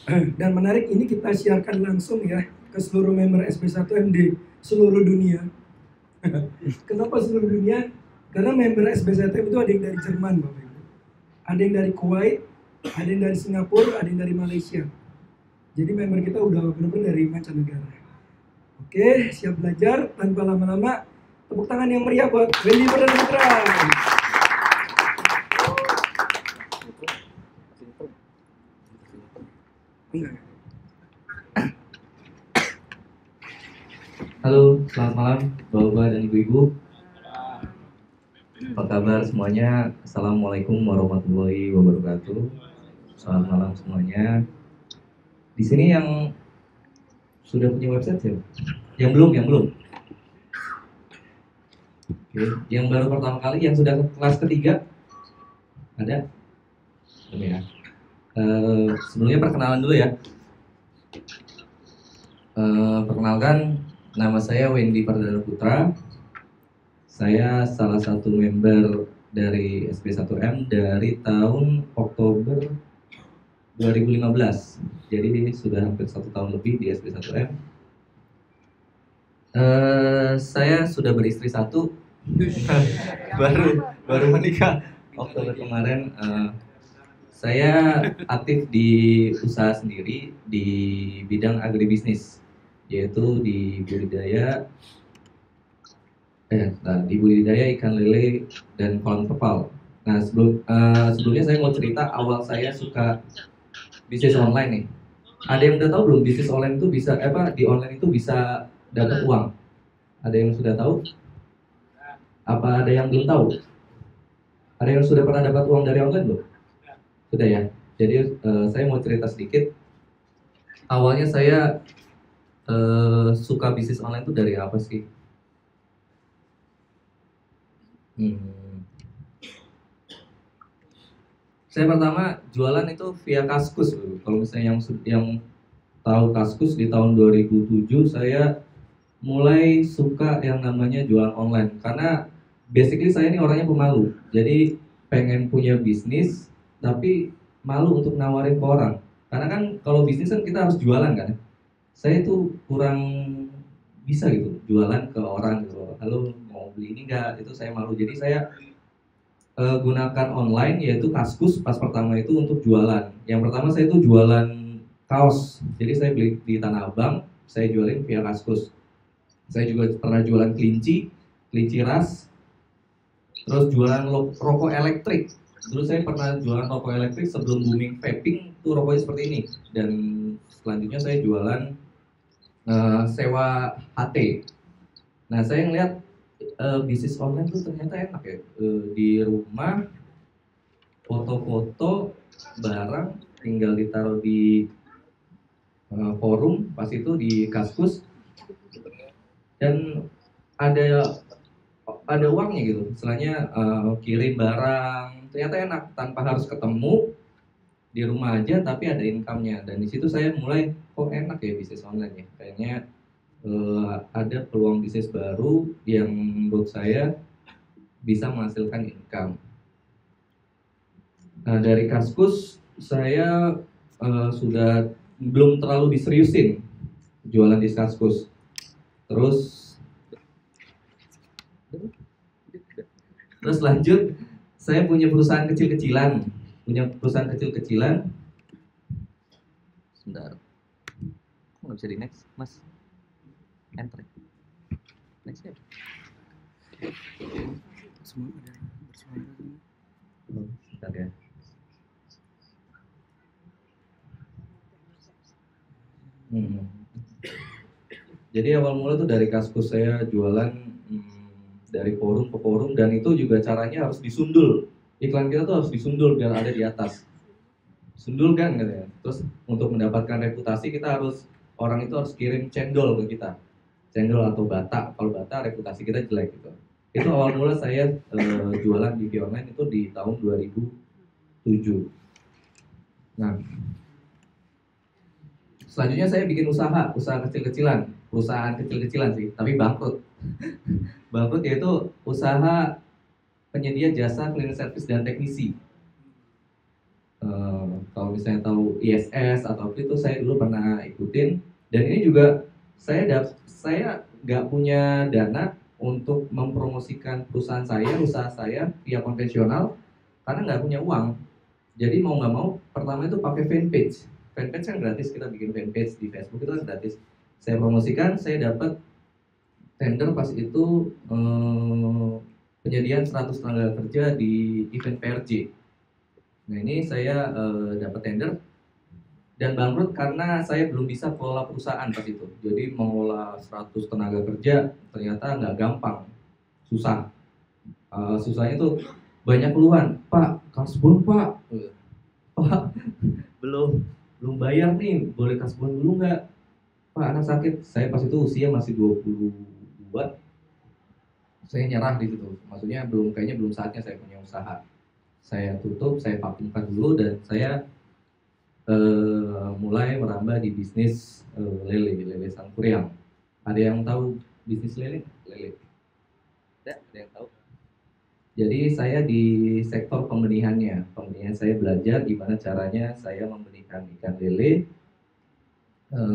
Dan menarik, ini kita siarkan langsung ya ke seluruh member SB1M di seluruh dunia. Kenapa seluruh dunia? Karena member SB1M itu ada yang dari Jerman, Bapak Ibu. Ada yang dari Kuwait, ada yang dari Singapura, ada yang dari Malaysia. Jadi member kita udah benar-benar dari mancanegara. Oke, siap belajar tanpa lama-lama. Tepuk tangan yang meriah buat Wendy Perdana Putra. Halo, selamat malam Bapak dan Ibu-Ibu. Apa kabar semuanya? Assalamualaikum warahmatullahi wabarakatuh. Selamat malam semuanya. Di sini yang sudah punya website ya? Yang belum? Oke. Yang baru pertama kali, yang sudah kelas ketiga? Ada? Belum ya? Sebelumnya perkenalan dulu ya. Perkenalkan, nama saya Wendy Perdana Putra. Saya salah satu member dari SB1M dari tahun Oktober 2015. Jadi sudah hampir 1 tahun lebih di SB1M. Saya sudah beristri 1. baru menikah Oktober kemarin. Saya aktif di usaha sendiri di bidang agribisnis, yaitu di budidaya ikan lele dan kolam kepal. Nah, sebelumnya saya mau cerita awal saya suka bisnis online nih. Ada yang udah tahu belum bisnis online itu bisa di online itu bisa dapat uang? Ada yang sudah tahu? Apa ada yang belum tahu? Ada yang sudah pernah dapat uang dari online belum? Sudah ya. Jadi saya mau cerita sedikit. Awalnya saya suka bisnis online itu dari apa sih? Saya pertama jualan itu via Kaskus. Kalau misalnya yang tahu Kaskus, di tahun 2007 saya mulai suka yang namanya jualan online. Karena basically saya ini orangnya pemalu. Jadi pengen punya bisnis tapi malu untuk nawarin ke orang. Karena kan kalau bisnis kan kita harus jualan kan. Saya itu kurang bisa gitu jualan ke orang gitu. Halo, mau beli ini enggak? Itu saya malu. Jadi saya gunakan online, yaitu Kaskus pas pertama itu untuk jualan. Yang pertama saya itu jualan kaos. Jadi saya beli di Tanah Abang, saya jualin via Kaskus. Saya juga pernah jualan kelinci ras, terus jualan rokok elektrik. Dulu saya pernah jualan rokok elektrik sebelum booming vaping, itu rokoknya seperti ini. Dan selanjutnya saya jualan sewa HT. Nah, saya ngeliat bisnis online tuh ternyata enak ya. Di rumah foto-foto barang tinggal ditaruh di forum, pas itu di Kaskus, dan ada uangnya gitu. Istilahnya kirim barang ternyata enak tanpa harus ketemu, di rumah aja tapi ada income-nya. Dan di situ saya mulai kok enak ya bisnis online ya. Kayaknya ada peluang bisnis baru yang menurut saya bisa menghasilkan income. Nah, dari Kaskus saya sudah belum terlalu diseriusin jualan di Kaskus. Terus lanjut, saya punya perusahaan kecil-kecilan. Sebentar. Kok nggak bisa di next, Mas? Enter. Next ya. Semua ada bersuara. Sebentar ya. Jadi awal mula tuh dari Kaskus saya jualan dari forum ke forum, dan itu juga caranya harus disundul. Iklan kita tuh harus disundul biar ada di atas. Sundul kan katanya. Terus untuk mendapatkan reputasi kita harus, orang itu harus kirim cendol ke kita. Cendol atau bata. Kalau bata reputasi kita jelek gitu. Itu awal mula saya jualan di online itu di tahun 2007. Nah, selanjutnya saya bikin usaha kecil-kecilan, perusahaan kecil-kecilan sih, tapi bangkrut. Bangkrut yaitu usaha penyedia jasa cleaning service dan teknisi. Kalau misalnya tahu ISS atau apa itu saya dulu pernah ikutin. Dan ini juga saya nggak punya dana untuk mempromosikan perusahaan saya, usaha saya via konvensional karena nggak punya uang. Jadi mau nggak mau pertama itu pakai fanpage. Fanpage kan gratis, kita bikin fanpage di Facebook itu kan gratis. Saya promosikan, saya dapat tender pas itu penyediaan 100 tenaga kerja di event PRJ. Nah ini saya dapat tender dan bangkrut karena saya belum bisa kelola perusahaan pas itu. Jadi mengelola 100 tenaga kerja ternyata nggak gampang, susah. Susahnya tuh banyak keluhan, Pak, kasbon Pak, Pak belum bayar nih, boleh kasbon dulu nggak? Pak, anak sakit. Saya pas itu usia masih 22, saya nyerah di situ. Maksudnya kayaknya belum saatnya saya punya usaha. Saya tutup, saya vakumkan dulu dan saya mulai merambah di bisnis lele Sangkuriang. Ada yang tahu bisnis lele? Ada yang tahu? Jadi saya di sektor pembenihannya. Pembenihan saya belajar gimana caranya saya membenihan ikan lele.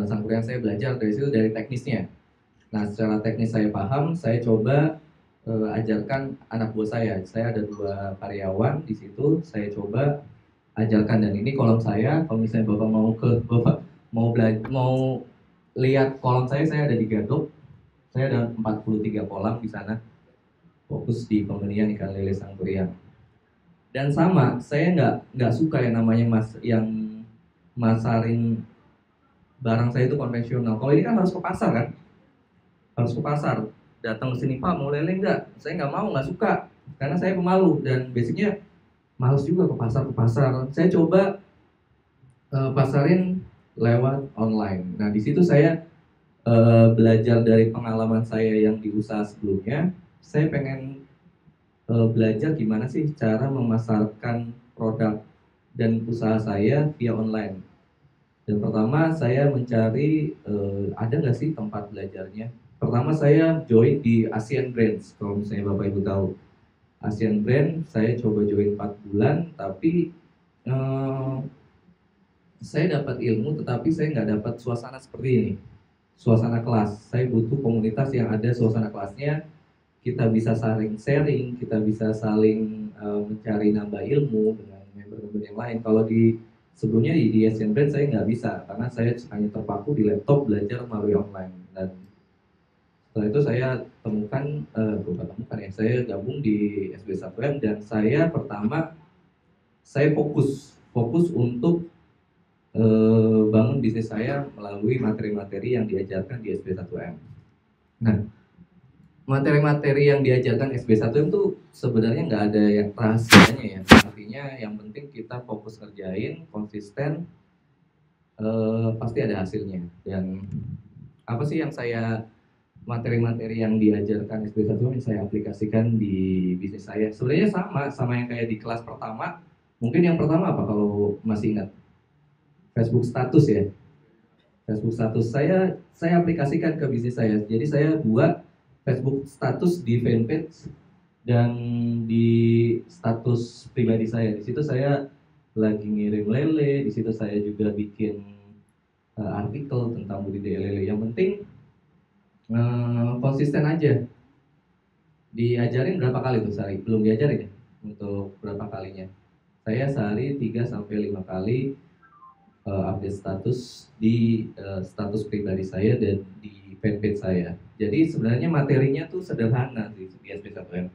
Sangkuriang saya belajar dari situ, dari teknisnya. Nah, secara teknis saya paham, saya coba ajarkan anak buah saya. Saya ada 2 karyawan di situ, saya coba ajarkan. Dan ini kolam saya, kalau misalnya Bapak mau lihat kolam saya ada di Gadok. Saya ada 43 kolam di sana, fokus di pembenihan ikan lele Sangkuriang. Dan sama, saya nggak suka yang namanya yang masarin barang saya itu konvensional. Kalau ini kan harus ke pasar kan, harus ke pasar. Datang ke sini, Pak mau lele nggak? Saya nggak mau, nggak suka, karena saya pemalu dan basicnya males juga ke pasar. Saya coba pasarin lewat online. Nah di situ saya belajar dari pengalaman saya yang di usaha sebelumnya. Saya pengen belajar gimana sih cara memasarkan produk dan usaha saya via online. Dan pertama saya mencari ada nggak sih tempat belajarnya. Pertama saya join di Asian Brands, kalau misalnya Bapak Ibu tahu. Asian Brand saya coba join 4 bulan, tapi saya dapat ilmu tetapi saya nggak dapat suasana seperti ini. Suasana kelas, saya butuh komunitas yang ada suasana kelasnya. Kita bisa saling sharing, kita bisa saling mencari nambah ilmu dengan member-member yang lain. Kalau sebelumnya di Asian Brand saya nggak bisa, karena saya hanya terpaku di laptop belajar melalui online. Dan setelah itu saya saya gabung di SB1M dan saya fokus untuk bangun bisnis saya melalui materi-materi yang diajarkan di SB1M. Nah, materi-materi yang diajarkan SB1M itu sebenarnya nggak ada yang rahasianya ya. Artinya yang penting kita fokus kerjain, konsisten, pasti ada hasilnya. Dan apa sih yang materi-materi yang diajarkan SB1M yang saya aplikasikan di bisnis saya? Sebenarnya sama yang kayak di kelas pertama. Mungkin yang pertama apa kalau masih ingat? Facebook status ya. Facebook status saya aplikasikan ke bisnis saya. Jadi saya buat Facebook status di fanpage dan di status pribadi saya. Di situ saya lagi ngirim lele, di situ saya juga bikin artikel tentang budidaya lele. Yang penting konsisten aja. Diajarin berapa kali tuh sehari? Belum diajarin ya untuk berapa kalinya. Saya sehari 3-5 kali update status di status pribadi saya dan di fanpage saya. Jadi sebenarnya materinya tuh sederhana sih di SB1M.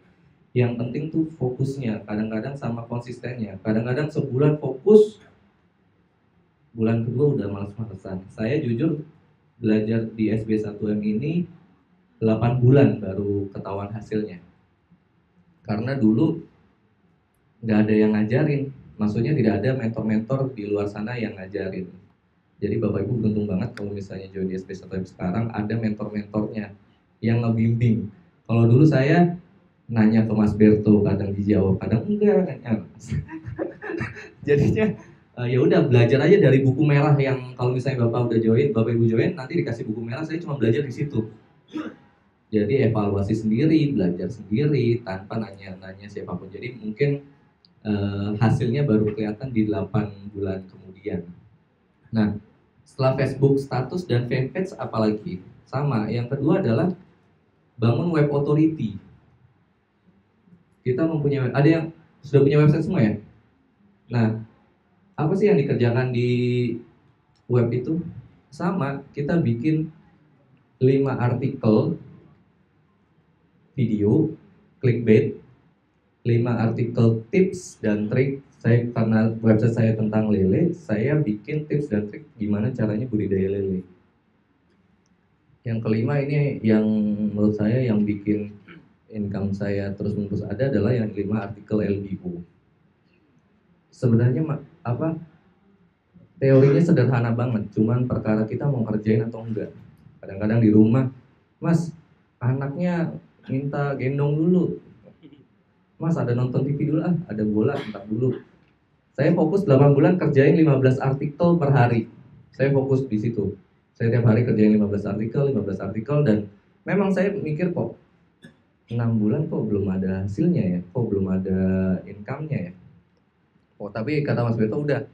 Yang penting tuh fokusnya, kadang-kadang sama konsistennya. Kadang-kadang sebulan fokus, bulan kedua udah males-malesan. Saya jujur belajar di SB1M ini 8 bulan baru ketahuan hasilnya. Karena dulu nggak ada yang ngajarin. Maksudnya tidak ada mentor-mentor di luar sana yang ngajarin. Jadi Bapak Ibu beruntung banget kalau misalnya join di SB1M sekarang ada mentor-mentornya yang ngebimbing. Kalau dulu saya nanya ke Mas Berto, kadang dijawab, kadang enggak. Jadinya ya udah belajar aja dari buku merah yang kalau misalnya Bapak udah join, Bapak Ibu join, nanti dikasih buku merah, saya cuma belajar di situ. Jadi evaluasi sendiri, belajar sendiri tanpa nanya siapapun. Jadi mungkin hasilnya baru kelihatan di 8 bulan kemudian. kemudian. Nah, setelah Facebook status dan fanpage apalagi sama. Yang kedua adalah bangun web authority. Kita mempunyai, ada yang sudah punya website semua ya? Nah, apa sih yang dikerjakan di web itu? Sama, kita bikin 5 artikel video clickbait, 5 artikel tips dan trik. Saya karena website saya tentang lele, saya bikin tips dan trik gimana caranya budidaya lele. Yang kelima ini yang menurut saya yang bikin income saya terus-menerus ada adalah yang 5 artikel LBO. Sebenarnya teorinya sederhana banget, cuman perkara kita mau kerjain atau enggak. Kadang-kadang di rumah, Mas, anaknya minta gendong dulu. Mas, ada nonton TV dulu ada bola, entar dulu. Saya fokus 8 bulan kerjain 15 artikel per hari. Saya fokus di situ. Saya tiap hari kerjain 15 artikel dan memang saya mikir kok 6 bulan kok belum ada hasilnya ya, kok belum ada income-nya ya. Oh, tapi kata Mas Beto udah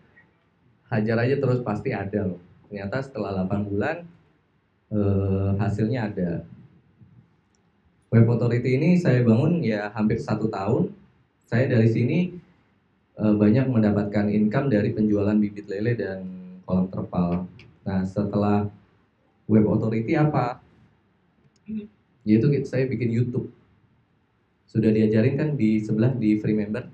hajar aja terus pasti ada loh. Ternyata setelah 8 bulan hasilnya ada. Web Authority ini saya bangun ya hampir 1 tahun. Saya dari sini banyak mendapatkan income dari penjualan bibit lele dan kolam terpal. Nah, setelah Web Authority apa? Yaitu saya bikin YouTube. Sudah diajarin kan di sebelah di free member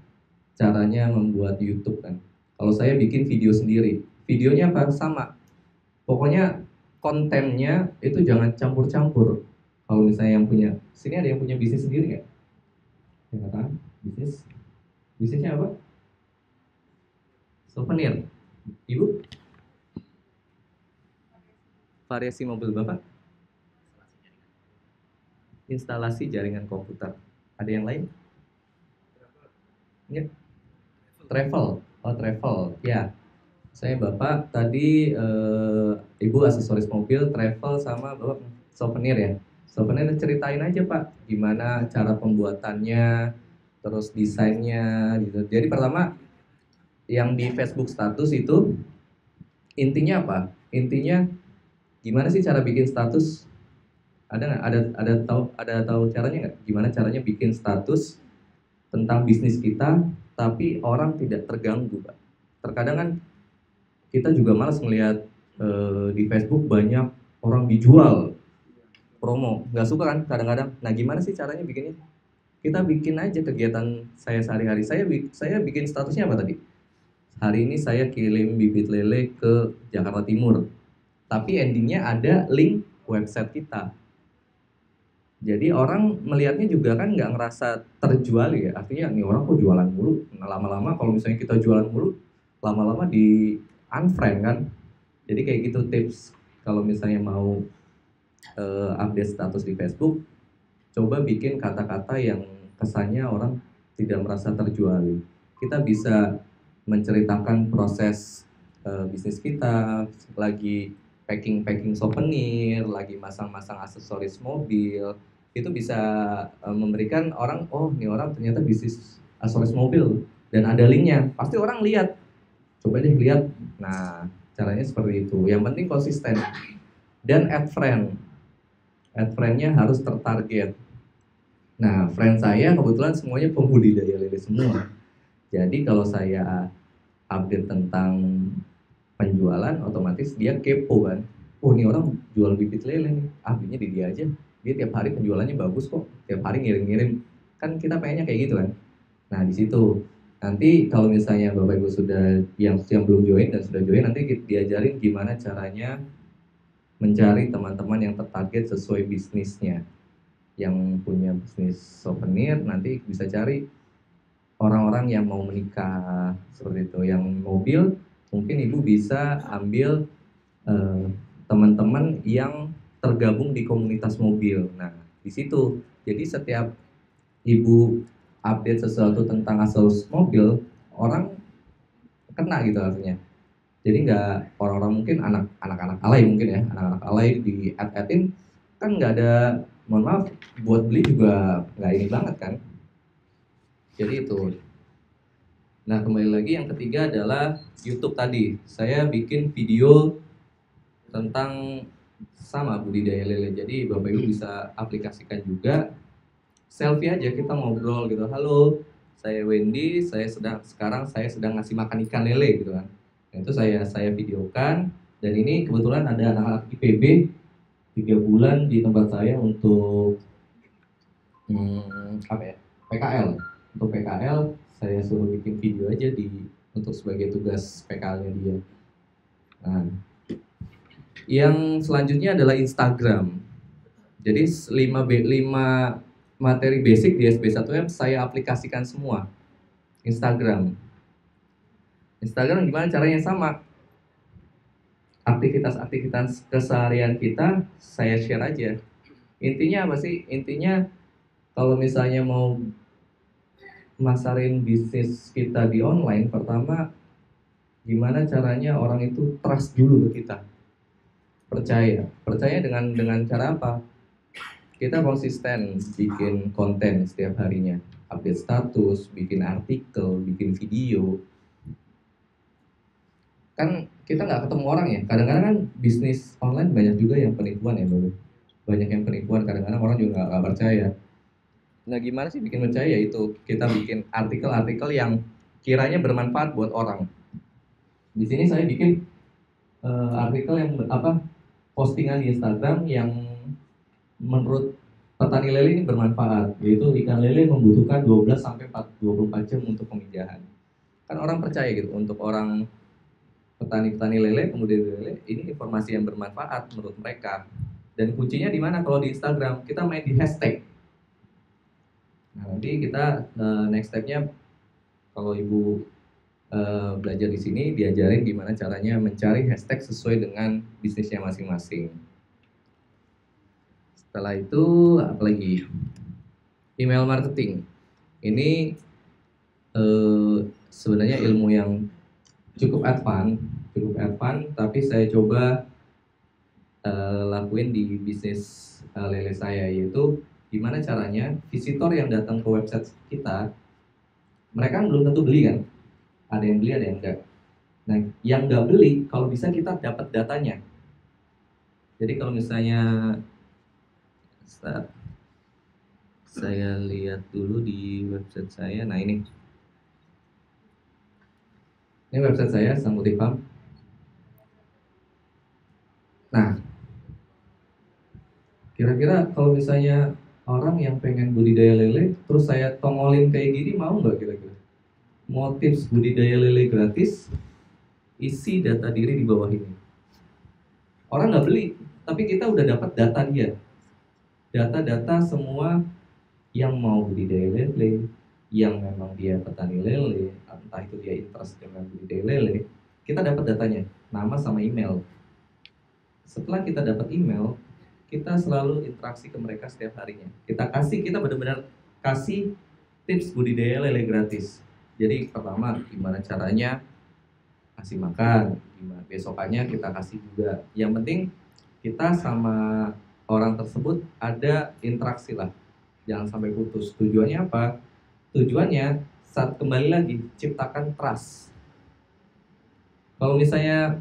caranya membuat YouTube kan. Kalau saya bikin video sendiri, videonya apa? Sama. Pokoknya kontennya itu jangan campur-campur. Kalau misalnya yang punya, sini ada yang punya bisnis sendiri nggak? Yang tahu bisnis? Bisnisnya apa? Souvenir. Ibu? Variasi mobil Bapak? Instalasi jaringan komputer. Ada yang lain? Ya. Travel. Oh, travel. Ya. Saya Bapak tadi Ibu aksesoris mobil, travel sama Bapak souvenir ya. Souvenir ceritain aja Pak, gimana cara pembuatannya, terus desainnya gitu. Jadi pertama yang di Facebook status itu intinya apa? Intinya gimana sih cara bikin status? Ada nggak? Ada tahu caranya nggak? Gimana caranya bikin status tentang bisnis kita, tapi orang tidak terganggu, Pak. Terkadang kan kita juga malas melihat di Facebook banyak orang dijual promo, nggak suka kan kadang-kadang. Nah, gimana sih caranya bikinnya? Kita bikin aja kegiatan saya sehari-hari. Saya bikin statusnya apa tadi? Hari ini saya kirim bibit lele ke Jakarta Timur. Tapi endingnya ada link website kita. Jadi orang melihatnya juga kan nggak ngerasa terjual ya. Artinya nih orang kok jualan mulu. Nah, lama-lama kalau misalnya kita jualan mulu, lama-lama di unfriend kan. Jadi kayak gitu tips kalau misalnya mau update status di Facebook, coba bikin kata-kata yang kesannya orang tidak merasa terjual. Kita bisa menceritakan proses bisnis kita, lagi packing souvenir, lagi masang-masang aksesoris mobil, itu bisa memberikan orang, oh ini orang ternyata bisnis aksesoris mobil dan ada linknya, pasti orang lihat, coba deh lihat. Nah, caranya seperti itu. Yang penting konsisten dan add friend-nya harus tertarget. Nah, friend saya kebetulan semuanya pembudidaya lele semua. Jadi kalau saya update tentang penjualan, otomatis dia kepo kan. Oh, ini orang jual bibit lele nih, belinya di dia aja. Dia tiap hari penjualannya bagus kok, tiap hari ngirim-ngirim. Kan kita pengennya kayak gitu kan. Nah, di situ nanti kalau misalnya Bapak Ibu sudah yang belum join dan sudah join, nanti diajarin gimana caranya mencari teman-teman yang tertarget sesuai bisnisnya. Yang punya bisnis souvenir nanti bisa cari orang-orang yang mau menikah seperti itu. Yang mobil mungkin Ibu bisa ambil teman-teman yang tergabung di komunitas mobil. Nah, di situ jadi setiap Ibu update sesuatu tentang aksesoris mobil, orang kena gitu artinya. Jadi nggak orang-orang mungkin anak-anak alay mungkin ya, anak-anak alay di add-in kan nggak ada, mohon maaf, buat beli juga nggak ini banget kan. Jadi itu. Nah, kembali lagi yang ketiga adalah YouTube tadi. Saya bikin video tentang sama budidaya lele. Jadi Bapak Ibu bisa aplikasikan juga. Selfie aja kita ngobrol gitu. Halo, saya Wendy, sekarang saya sedang ngasih makan ikan lele gitu kan. Nah, itu saya videokan dan ini kebetulan ada anak-anak IPB 3 bulan di tempat saya untuk apa ya? PKL. Untuk PKL saya suruh bikin video aja untuk sebagai tugas PKL-nya dia. Nah, yang selanjutnya adalah Instagram. Jadi 5 materi basic di SB1M saya aplikasikan semua. Instagram. Instagram gimana caranya? Sama. Aktivitas-aktivitas keseharian kita saya share aja. Intinya apa sih? Intinya kalau misalnya mau masarin bisnis kita di online, pertama gimana caranya orang itu trust dulu ke kita. Percaya dengan cara apa? Kita konsisten bikin konten setiap harinya, update status, bikin artikel, bikin video. Kan kita nggak ketemu orang ya, kadang-kadang kan bisnis online banyak juga yang penipuan ya Bapak. Banyak yang penipuan, kadang-kadang orang juga nggak percaya. Nah gimana sih bikin percaya? Itu kita bikin artikel-artikel yang kiranya bermanfaat buat orang. Di sini saya bikin artikel yang postingan di Instagram yang menurut petani lele ini bermanfaat, yaitu ikan lele membutuhkan 12 sampai 24 jam untuk pemijahan. Kan orang percaya gitu, untuk orang petani-petani lele, kemudian lele, ini informasi yang bermanfaat menurut mereka. Dan kuncinya di mana? Kalau di Instagram, kita main di hashtag. Nah, nanti kita next step-nya kalau Ibu belajar di sini diajarin gimana caranya mencari hashtag sesuai dengan bisnisnya masing-masing. Setelah itu apalagi? Email marketing. Ini sebenarnya ilmu yang cukup advance, tapi saya coba lakuin di bisnis lele saya, yaitu gimana caranya visitor yang datang ke website kita, mereka belum tentu beli kan, ada yang beli ada yang enggak. Nah yang nggak beli kalau bisa kita dapat datanya. Jadi kalau misalnya saya lihat dulu di website saya, nah ini website saya Sambuti Farm. Nah kira-kira kalau misalnya orang yang pengen budidaya lele terus saya tongolin kayak gini, mau nggak kira-kira? Motif budidaya lele gratis, isi data diri di bawah ini. Orang nggak beli, tapi kita udah dapat data dia. Data-data semua yang mau budidaya lele, yang memang dia petani lele, entah itu dia interest dengan budidaya lele, kita dapat datanya, nama sama email. Setelah kita dapat email, kita selalu interaksi ke mereka setiap harinya. Kita benar-benar kasih tips budidaya lele gratis. Jadi pertama gimana caranya kasih makan, gimana besokannya kita kasih juga. Yang penting kita sama orang tersebut ada interaksi lah, jangan sampai putus. Tujuannya apa? Tujuannya saat kembali lagi ciptakan trust. Kalau misalnya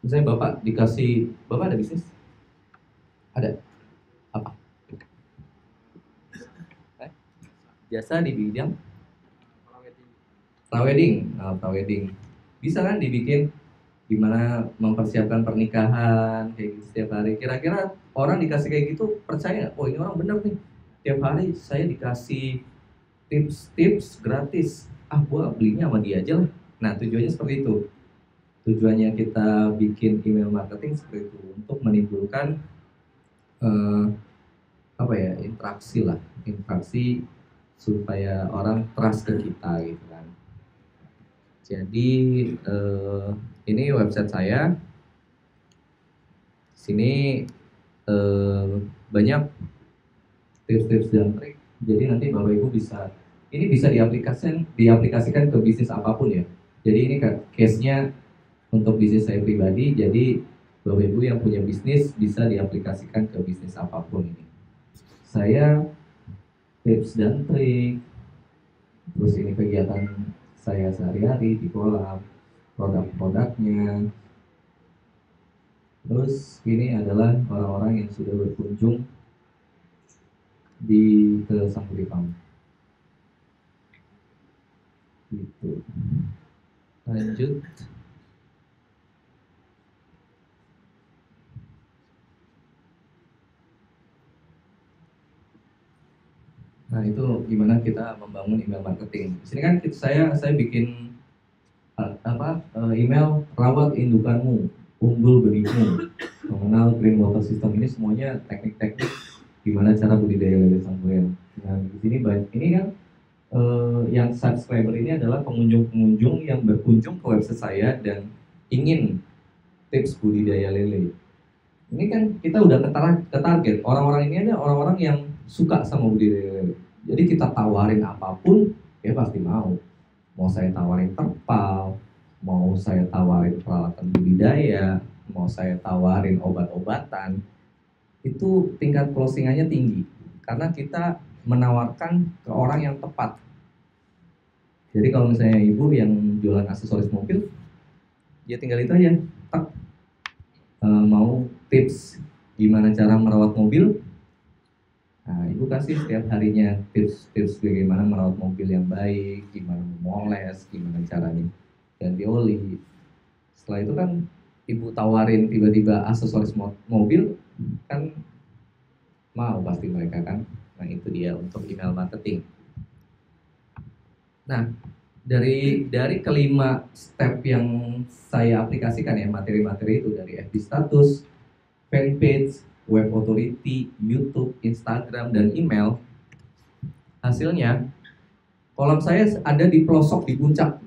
Bapak ada bisnis? Ada? Apa? Jasa di bidang prawedding. Nah, prawedding bisa kan dibikin gimana mempersiapkan pernikahan kayak gitu setiap hari. Kira-kira orang dikasih kayak gitu percaya nggak? Oh ini orang bener nih, tiap hari saya dikasih tips-tips gratis, gua belinya sama dia aja lah. Nah tujuannya seperti itu. Tujuannya kita bikin email marketing seperti itu, untuk menimbulkan interaksi supaya orang trust ke kita gitu kan. Jadi ini website saya. Sini banyak tips-tips dan trik. Jadi nanti Bapak Ibu bisa diaplikasikan ke bisnis apapun ya. Jadi ini case-nya untuk bisnis saya pribadi. Jadi Bapak Ibu yang punya bisnis bisa diaplikasikan ke bisnis apapun ini. Saya tips dan trik. Terus ini kegiatan saya sehari-hari di kolam, produk-produknya. Terus ini adalah orang-orang yang sudah berkunjung ke Sangguri Farm. Gitu. Lanjut. Nah, itu gimana kita membangun email marketing. Di sini kan saya bikin email rawat indukanmu, unggul benihmu, mengenal green water system. Ini semuanya teknik-teknik gimana cara budidaya lele sangguriang. Nah, di sini ini kan yang subscriber ini adalah pengunjung-pengunjung yang berkunjung ke website saya dan ingin tips budidaya lele. Ini kan kita udah ke target. Orang-orang ini ada orang-orang yang suka sama budidaya lele. Jadi kita tawarin apapun, dia pasti mau. Mau saya tawarin terpal, mau saya tawarin peralatan budidaya, mau saya tawarin obat-obatan, itu tingkat closingannya tinggi. Karena kita menawarkan ke orang yang tepat. Jadi kalau misalnya ibu yang jualan aksesoris mobil, ya tinggal itu aja. Mau tips gimana cara merawat mobil, nah ibu kasih setiap harinya tips bagaimana merawat mobil yang baik, gimana memoles, gimana caranya ganti oli. Setelah itu kan ibu tawarin tiba-tiba aksesoris mobil, kan mau pasti mereka kan. Nah itu dia untuk email marketing. Nah dari kelima step yang saya aplikasikan ya, materi-materi itu dari FB status, fanpage, web authority, YouTube, Instagram, dan email. Hasilnya kolom saya ada di pelosok, di puncak,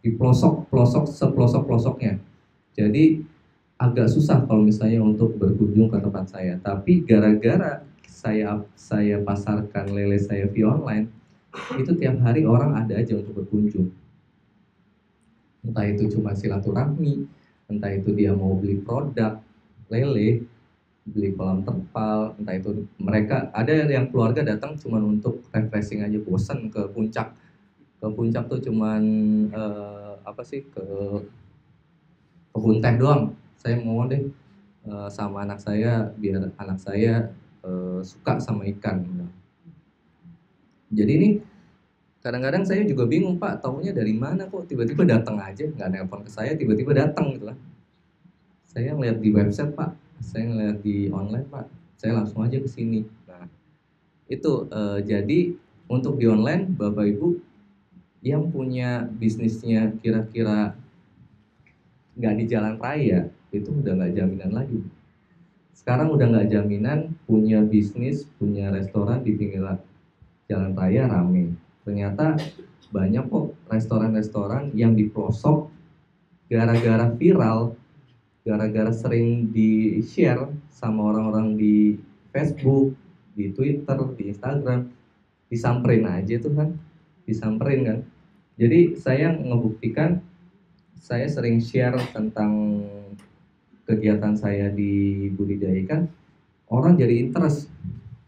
di pelosok sepelosok-pelosoknya. Jadi agak susah kalau misalnya untuk berkunjung ke tempat saya. Tapi gara-gara saya pasarkan lele saya via online, itu tiap hari orang ada aja untuk berkunjung. Entah itu cuma silaturahmi, entah itu dia mau beli produk lele, beli kolam terpal, entah itu mereka ada yang keluarga datang cuma untuk refreshing aja, bosan ke puncak. Ke puncak tuh cuman ke kebun teh doang. Saya mau deh sama anak saya biar anak saya suka sama ikan. Jadi ini kadang-kadang saya juga bingung, Pak, taunya dari mana kok tiba-tiba datang aja, nggak nelpon ke saya, tiba-tiba datang gitu lah. Saya ngeliat di website, Pak, saya ngeliat di online, Pak, saya langsung aja ke sini. Nah itu jadi untuk di online Bapak Ibu yang punya bisnisnya kira-kira nggak di jalan raya, itu udah nggak jaminan lagi. Sekarang udah nggak jaminan punya bisnis, punya restoran di pinggir jalan raya rame. Ternyata banyak kok restoran-restoran yang di pelosok gara-gara viral, gara-gara sering di-share sama orang-orang di Facebook, di Twitter, di Instagram, disamperin aja tuh kan, disamperin kan. Jadi saya ngebuktikan, saya sering share tentang kegiatan saya di budidaya ikan, orang jadi interest,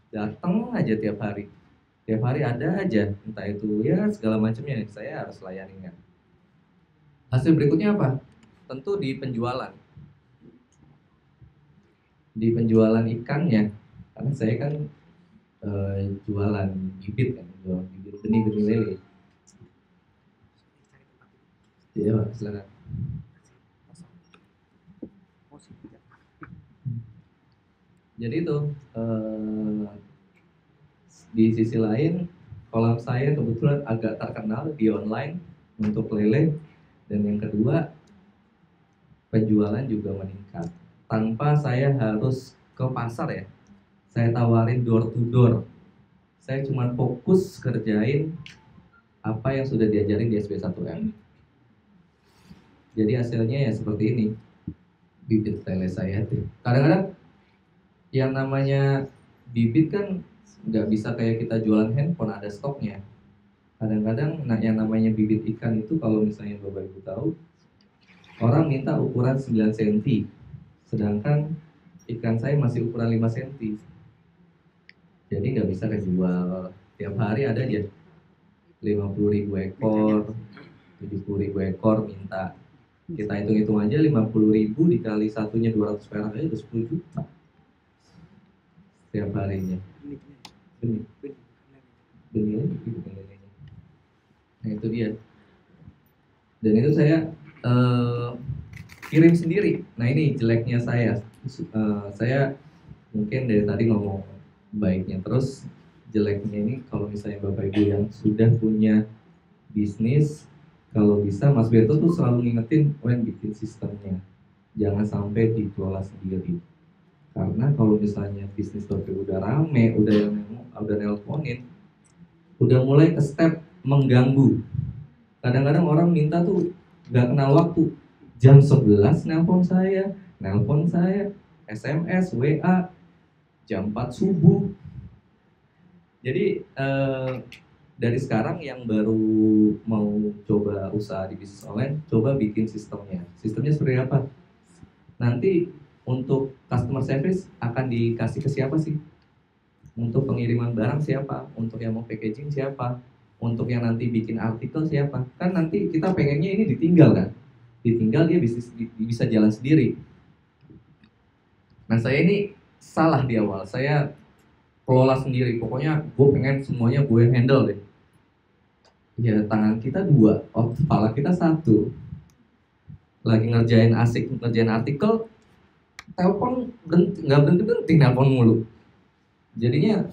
datang aja tiap hari ada aja, entah itu ya segala macamnya, saya harus layani kan. Hasil berikutnya apa? Tentu di penjualan ikannya, karena saya kan jualan bibit kan, jualan bibit benih lele. Iya Pak, silakan. Jadi itu di sisi lain kolam saya kebetulan agak terkenal di online untuk lele, dan yang kedua penjualan juga meningkat tanpa saya harus ke pasar ya. Saya tawarin door to door. Saya cuma fokus kerjain apa yang sudah diajarin di SB1M. Jadi hasilnya ya seperti ini. Bibit lele saya tuh. Kadang-kadang yang namanya bibit kan nggak bisa kayak kita jualan handphone ada stoknya. Kadang-kadang yang namanya bibit ikan itu kalau misalnya Bapak Ibu tahu, orang minta ukuran 9 cm. Sedangkan ikan saya masih ukuran 5 cm. Jadi nggak bisa kejual. Tiap hari ada aja. 50.000 ekor, 70.000 ekor minta. Kita hitung-hitung aja 50.000 dikali satunya 200 perak aja udah 10 juta setiap harinya. Benih, benih gitu nilainya. Nah itu dia. Dan itu saya kirim sendiri. Nah ini jeleknya saya. Saya mungkin dari tadi ngomong baiknya, terus jeleknya ini kalau misalnya Bapak Ibu yang sudah punya bisnis, kalau bisa Mas Berto tuh selalu ngingetin bikin sistemnya, jangan sampai dikelola sendiri. Karena kalau misalnya bisnis Bapak Ibu udah rame, udah nelponin, udah mulai ke step mengganggu. Kadang-kadang orang minta tuh gak kenal waktu, jam 11 nelpon saya, SMS, WA, jam 4 subuh. Jadi dari sekarang yang baru mau coba usaha di bisnis online, coba bikin sistemnya. Sistemnya seperti apa? Nanti untuk customer service akan dikasih ke siapa sih? Untuk pengiriman barang siapa? Untuk yang mau packaging siapa? Untuk yang nanti bikin artikel siapa? Kan nanti kita pengennya ini ditinggal kan? Ditinggal dia bisa jalan sendiri. Nah saya ini salah di awal. Saya kelola sendiri. Pokoknya gue pengen semuanya gue handle deh. Ya tangan kita dua, kepala kita satu. Lagi ngerjain artikel, telepon nggak berhenti nelpon mulu. Jadinya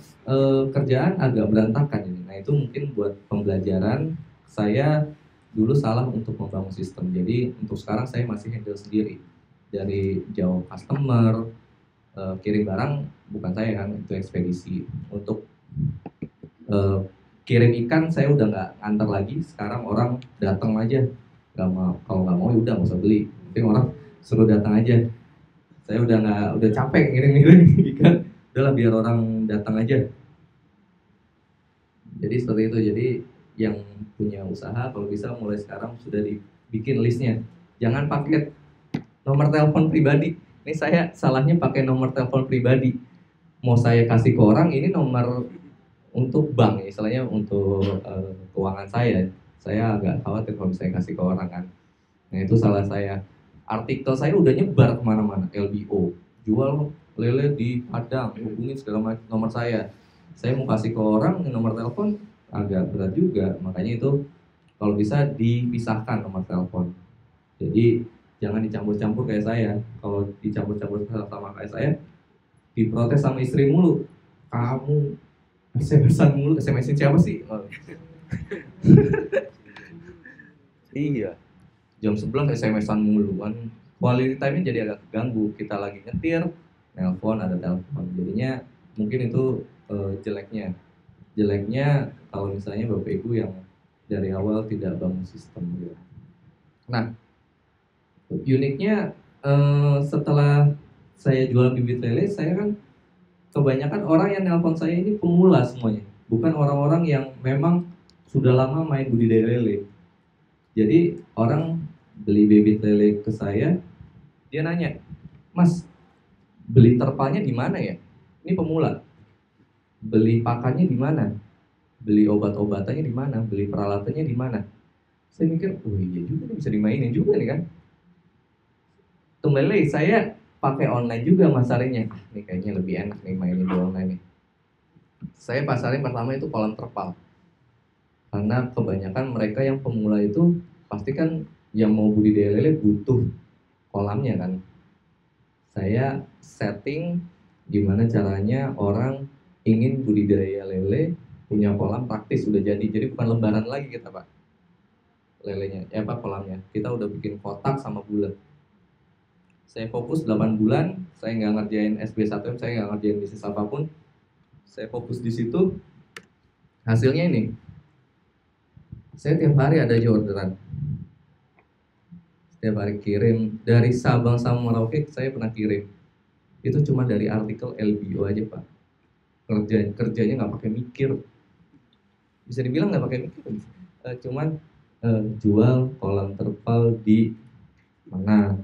kerjaan agak berantakan ini. Nah itu mungkin buat pembelajaran saya dulu salah untuk membangun sistem. Jadi untuk sekarang saya masih handle sendiri. Dari jauh customer, kirim barang bukan saya kan, itu ekspedisi. Untuk kirim ikan saya udah nggak antar lagi. Sekarang orang datang aja, nggak mau, kalau nggak mau ya udah nggak usah beli. Nanti orang suruh datang aja. Saya udah capek ngirim ikan. Udahlah biar orang datang aja. Jadi seperti itu. Jadi yang punya usaha kalau bisa mulai sekarang sudah dibikin listnya. Jangan pakai nomor telepon pribadi. Ini saya salahnya pakai nomor telepon pribadi. Mau saya kasih ke orang ini nomor untuk bank, istilahnya untuk keuangan saya. Saya agak khawatir kalau misalnya kasih ke orang kan. Nah itu salah saya. Artikel saya udah nyebar kemana-mana. LBO, jual lele di Padang, hubungin segala macam nomor saya. Saya mau kasih ke orang nomor telepon agak berat juga, makanya itu kalau bisa dipisahkan nomor telepon. Jadi jangan dicampur-campur kayak saya. Kalau dicampur-campur sama kayak saya, diprotes sama istri mulu. Kamu SMS-an mulu, SMS-in siapa sih? Iya. Jam 11 SMS-an mulu kan. Quality time-nya jadi agak keganggu. Kita lagi nyetir, nelpon, ada telepon. Jadinya mungkin itu jeleknya. Jeleknya kalau misalnya Bapak Ibu yang dari awal tidak bangun sistem gitu. Nah, uniknya setelah saya jual bibit lele, saya kan kebanyakan orang yang nelpon saya ini pemula semuanya. Bukan orang-orang yang memang sudah lama main budidaya lele. Jadi orang beli bibit lele ke saya, dia nanya, Mas, beli terpalnya di mana ya? Ini pemula. Beli pakannya di mana? Beli obat-obatannya di mana? Beli peralatannya di mana? Saya mikir, oh iya juga nih, bisa dimainin juga nih kan. Kembali saya pakai online juga masarinnya. Ini kayaknya lebih enak nih mainin di online nih. Saya pasarin pertama itu kolam terpal. Karena kebanyakan mereka yang pemula itu pasti kan yang mau budidaya lele butuh kolamnya kan. Saya setting gimana caranya orang ingin budidaya lele punya kolam praktis udah jadi. Jadi bukan lembaran lagi kita Pak. Lelenya, kolamnya. Kita udah bikin kotak sama bulat. Saya fokus 8 bulan, saya nggak ngerjain SB1M, saya nggak ngerjain bisnis apapun. Saya fokus di situ. Hasilnya ini, saya tiap hari ada aja orderan. Setiap hari kirim, dari Sabang sama Merauke saya pernah kirim. Itu cuma dari artikel LBO aja Pak. Kerjanya nggak pakai mikir. Bisa dibilang nggak pakai mikir. Cuman jual kolam terpal di mana,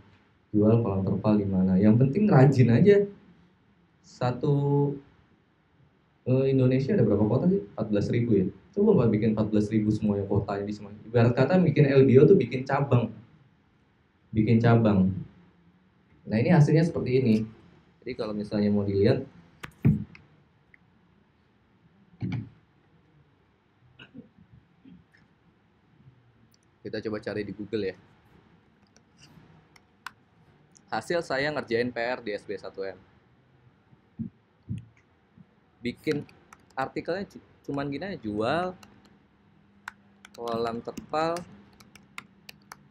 jual kolam terpal di mana. Yang penting rajin aja. Satu Indonesia ada berapa kota sih? 14.000 ya. Coba Pak bikin 14.000 semuanya kotanya di semuanya. Ibarat kata bikin LBO tuh bikin cabang. Bikin cabang. Nah ini hasilnya seperti ini. Jadi kalau misalnya mau dilihat, kita coba cari di Google ya. Hasil saya ngerjain PR di SB1M. Bikin artikelnya cuman gini aja, jual kolam terpal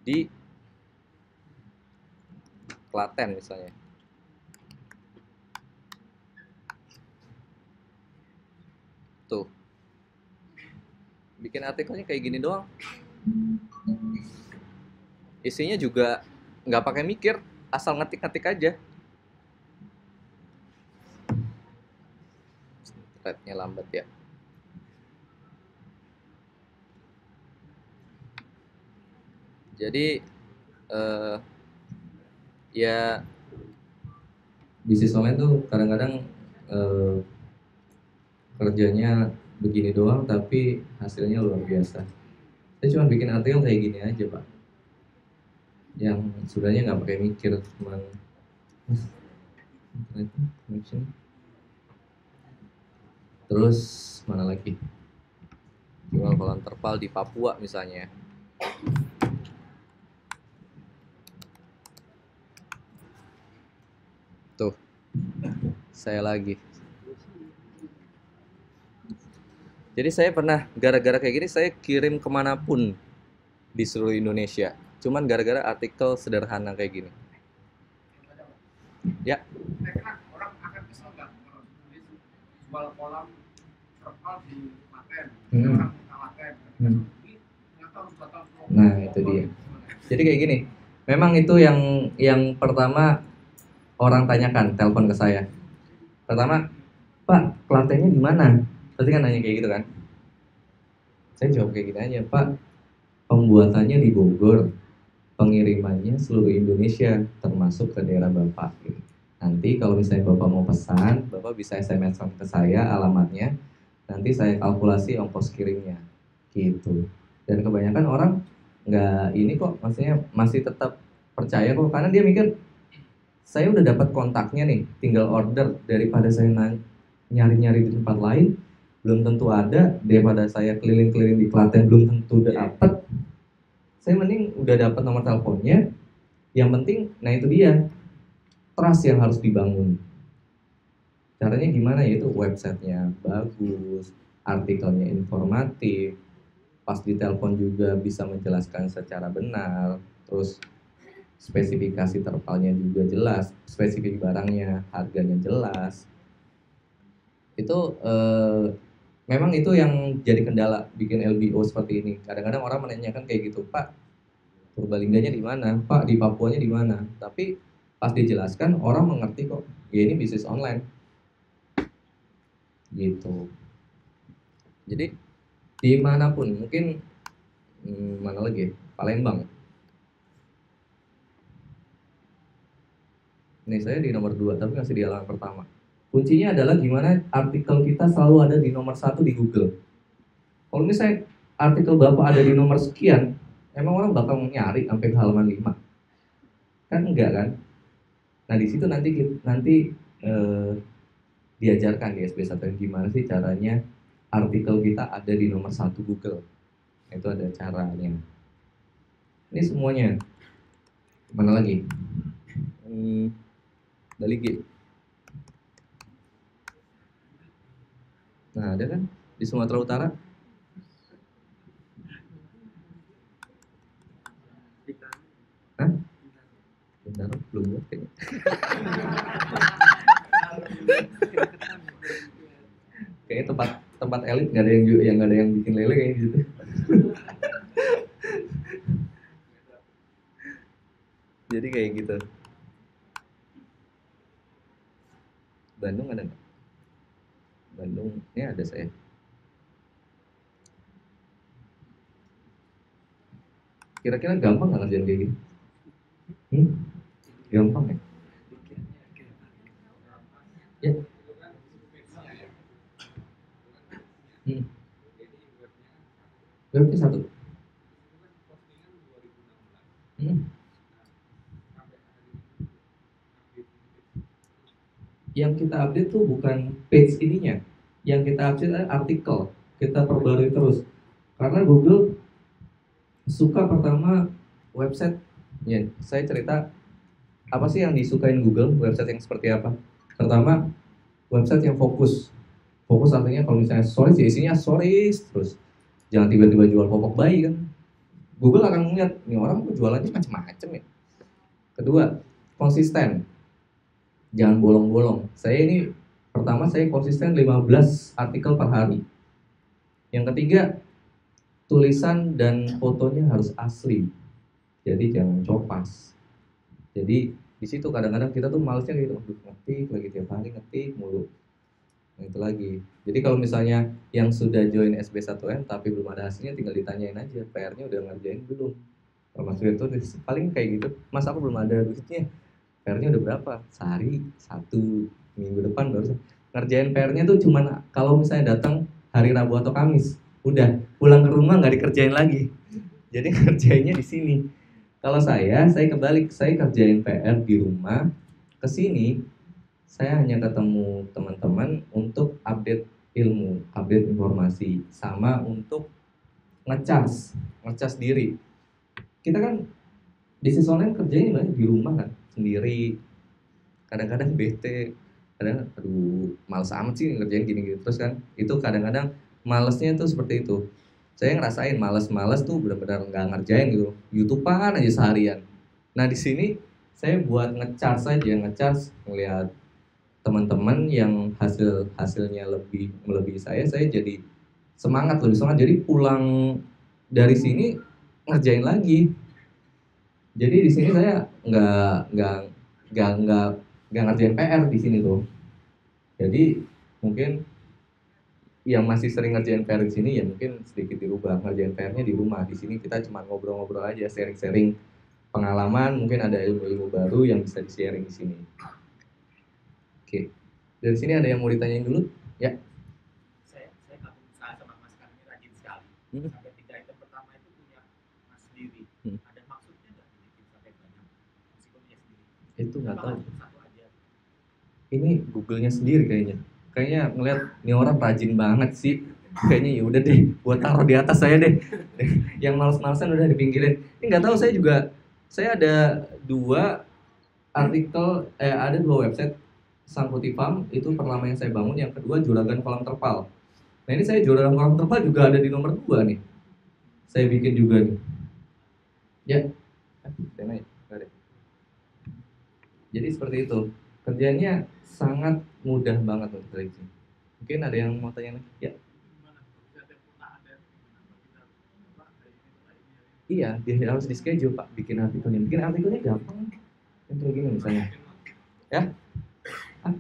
di Klaten misalnya. Tuh. Bikin artikelnya kayak gini doang. Isinya juga nggak pakai mikir, asal ngetik-ngetik aja. Threadnya lambat ya. Jadi ya bisnis online tuh kadang-kadang kerjanya begini doang tapi hasilnya luar biasa. Saya cuma bikin artikel kayak gini aja Pak, yang sebenarnya nggak pakai mikir, cuman terus mana lagi, jual kolam terpal di Papua misalnya. Tuh, saya lagi. Jadi saya pernah gara-gara kayak gini saya kirim kemanapun di seluruh Indonesia. Cuman gara-gara artikel sederhana kayak gini. Ya. Orang akan kesel nggak kalau jual kolam terpal di Klaten, orang Klaten. Nah itu dia. Jadi kayak gini. Memang itu yang pertama orang tanyakan, telepon ke saya. Pertama, Pak, Klatennya di mana? Pasti kan nanya kayak gitu kan. Saya jawab kayak gini aja, Pak, pembuatannya di Bogor, pengirimannya seluruh Indonesia, termasuk ke daerah Bapak. Nanti kalau misalnya Bapak mau pesan, Bapak bisa SMS ke saya alamatnya, nanti saya kalkulasi ongkos kirimnya, gitu. Dan kebanyakan orang nggak ini kok, maksudnya masih tetap percaya kok, karena dia mikir, saya udah dapat kontaknya nih, tinggal order, daripada saya nyari-nyari di tempat lain, belum tentu ada, daripada saya keliling-keliling di Klaten belum tentu udah dapat. Saya mending udah dapat nomor teleponnya. Yang penting, nah itu dia, trust yang harus dibangun. Caranya gimana? Yaitu websitenya bagus, artikelnya informatif, pas di telepon juga bisa menjelaskan secara benar, terus spesifikasi terpalnya juga jelas, spesifik barangnya, harganya jelas. Itu memang itu yang jadi kendala bikin LBO seperti ini. Kadang-kadang orang menanyakan kayak gitu, Pak, Purbalingganya di mana? Pak, di Papuanya di mana? Tapi pas dijelaskan orang mengerti kok. Ya ini bisnis online. Gitu. Jadi dimanapun, mungkin mana lagi? Palembang. Nih saya di nomor 2 tapi masih di halaman pertama. Kuncinya adalah gimana artikel kita selalu ada di nomor 1 di Google. Kalau misalnya artikel Bapak ada di nomor sekian, emang orang bakal nyari sampai ke halaman 5? Kan enggak kan? Nah di situ nanti diajarkan di SB1 gimana sih caranya artikel kita ada di nomor 1 Google. Itu ada caranya. Ini semuanya. Mana lagi? Balik G. Nah ada kan di Sumatera Utara. Hah? Bintaro belum buat kayaknya. Kayaknya tempat elit nggak ada yang nggak ada yang bikin lele kayak gitu. Jadi kayak gitu. Bandung ada nggak? Bandung ini ada saya. Kira-kira gampang nggak ngerjain kayak gini? Gampang ya? Ya. yang kita update tuh bukan page ininya, yang kita update adalah artikel, kita perbarui terus. Karena Google suka pertama website, ya saya cerita apa sih yang disukain Google, website yang seperti apa. Pertama, website yang fokus. Fokus artinya kalau misalnya stories ya isinya stories terus. Jangan tiba-tiba jual popok bayi kan. Google akan melihat nih orang kok jualannya macam-macam ya. Kedua, konsisten. Jangan bolong-bolong. Saya ini pertama saya konsisten 15 artikel per hari. Yang ketiga, tulisan dan fotonya harus asli. Jadi jangan copas. Jadi di situ kadang-kadang kita tuh malesnya gitu, ngetik lagi tiap hari ngetik mulu. Nah, itu lagi. Jadi kalau misalnya yang sudah join SB1M tapi belum ada hasilnya tinggal ditanyain aja, PR-nya udah ngerjain belum? Kalau Mas Wirto paling kayak gitu, Mas aku belum ada duitnya. PR-nya udah berapa? Sehari, satu, minggu depan baru ngerjain PR-nya tuh cuman kalau misalnya datang hari Rabu atau Kamis, udah pulang ke rumah nggak dikerjain lagi. Jadi ngerjainnya di sini. Kalau saya kebalik, saya kerjain PR di rumah, ke sini saya hanya ketemu teman-teman untuk update ilmu, update informasi, sama untuk ngecas diri. Kita kan bisnis online kerjanya banyak di rumah kan, sendiri. Kadang-kadang bete, kadang aduh males amat sih ngerjain gini-gini terus kan. Itu kadang-kadang malesnya tuh seperti itu. Saya ngerasain males-males tuh benar-benar nggak ngerjain gitu. YouTubean aja seharian. Nah di sini saya buat ngecharge saja, ngecharge ngelihat teman-teman yang hasilnya lebih melebihi saya jadi lebih semangat. Jadi pulang dari sini ngerjain lagi. Jadi di sini saya nggak nggak ngerjain PR di sini tuh. Jadi mungkin yang masih sering ngerjain PR di sini ya mungkin sedikit dirubah, ngerjain PR-nya di rumah. Di sini kita cuma ngobrol-ngobrol aja, sharing-sharing pengalaman, mungkin ada ilmu-ilmu baru yang bisa di-sharing di sini. Oke. Dari sini ada yang mau ditanyain dulu? Ya. Saya gabung usaha sama Mas Karni rajin sekali. Sampai 3 item pertama itu punya Mas sendiri. Ada maksudnya nggak bikin sampai banyak meskipun punya sendiri? Itu nggak tahu. Satu aja. Ini Google-nya sendiri kayaknya. Kayaknya ngeliat nih orang rajin banget sih. Kayaknya ya udah deh, buat taruh di atas saya deh. Yang males-malesan udah dipinggirin. Ini nggak tahu saya ada dua artikel, ada dua website. Sangkuti Farm itu pertama yang saya bangun, yang kedua Juragan Kolam Terpal. Nah ini saya Juragan Kolam Terpal juga ada di nomor 2 nih. Saya bikin juga nih. Ya, jadi seperti itu. Kerjanya sangat mudah banget untuk trading. Mungkin ada yang mau tanya lagi? Ya. Iya, dia harus di schedule Pak, bikin artikelnya. Bikin artikelnya gampang. Yang kayak gini misalnya. Ya? Hah?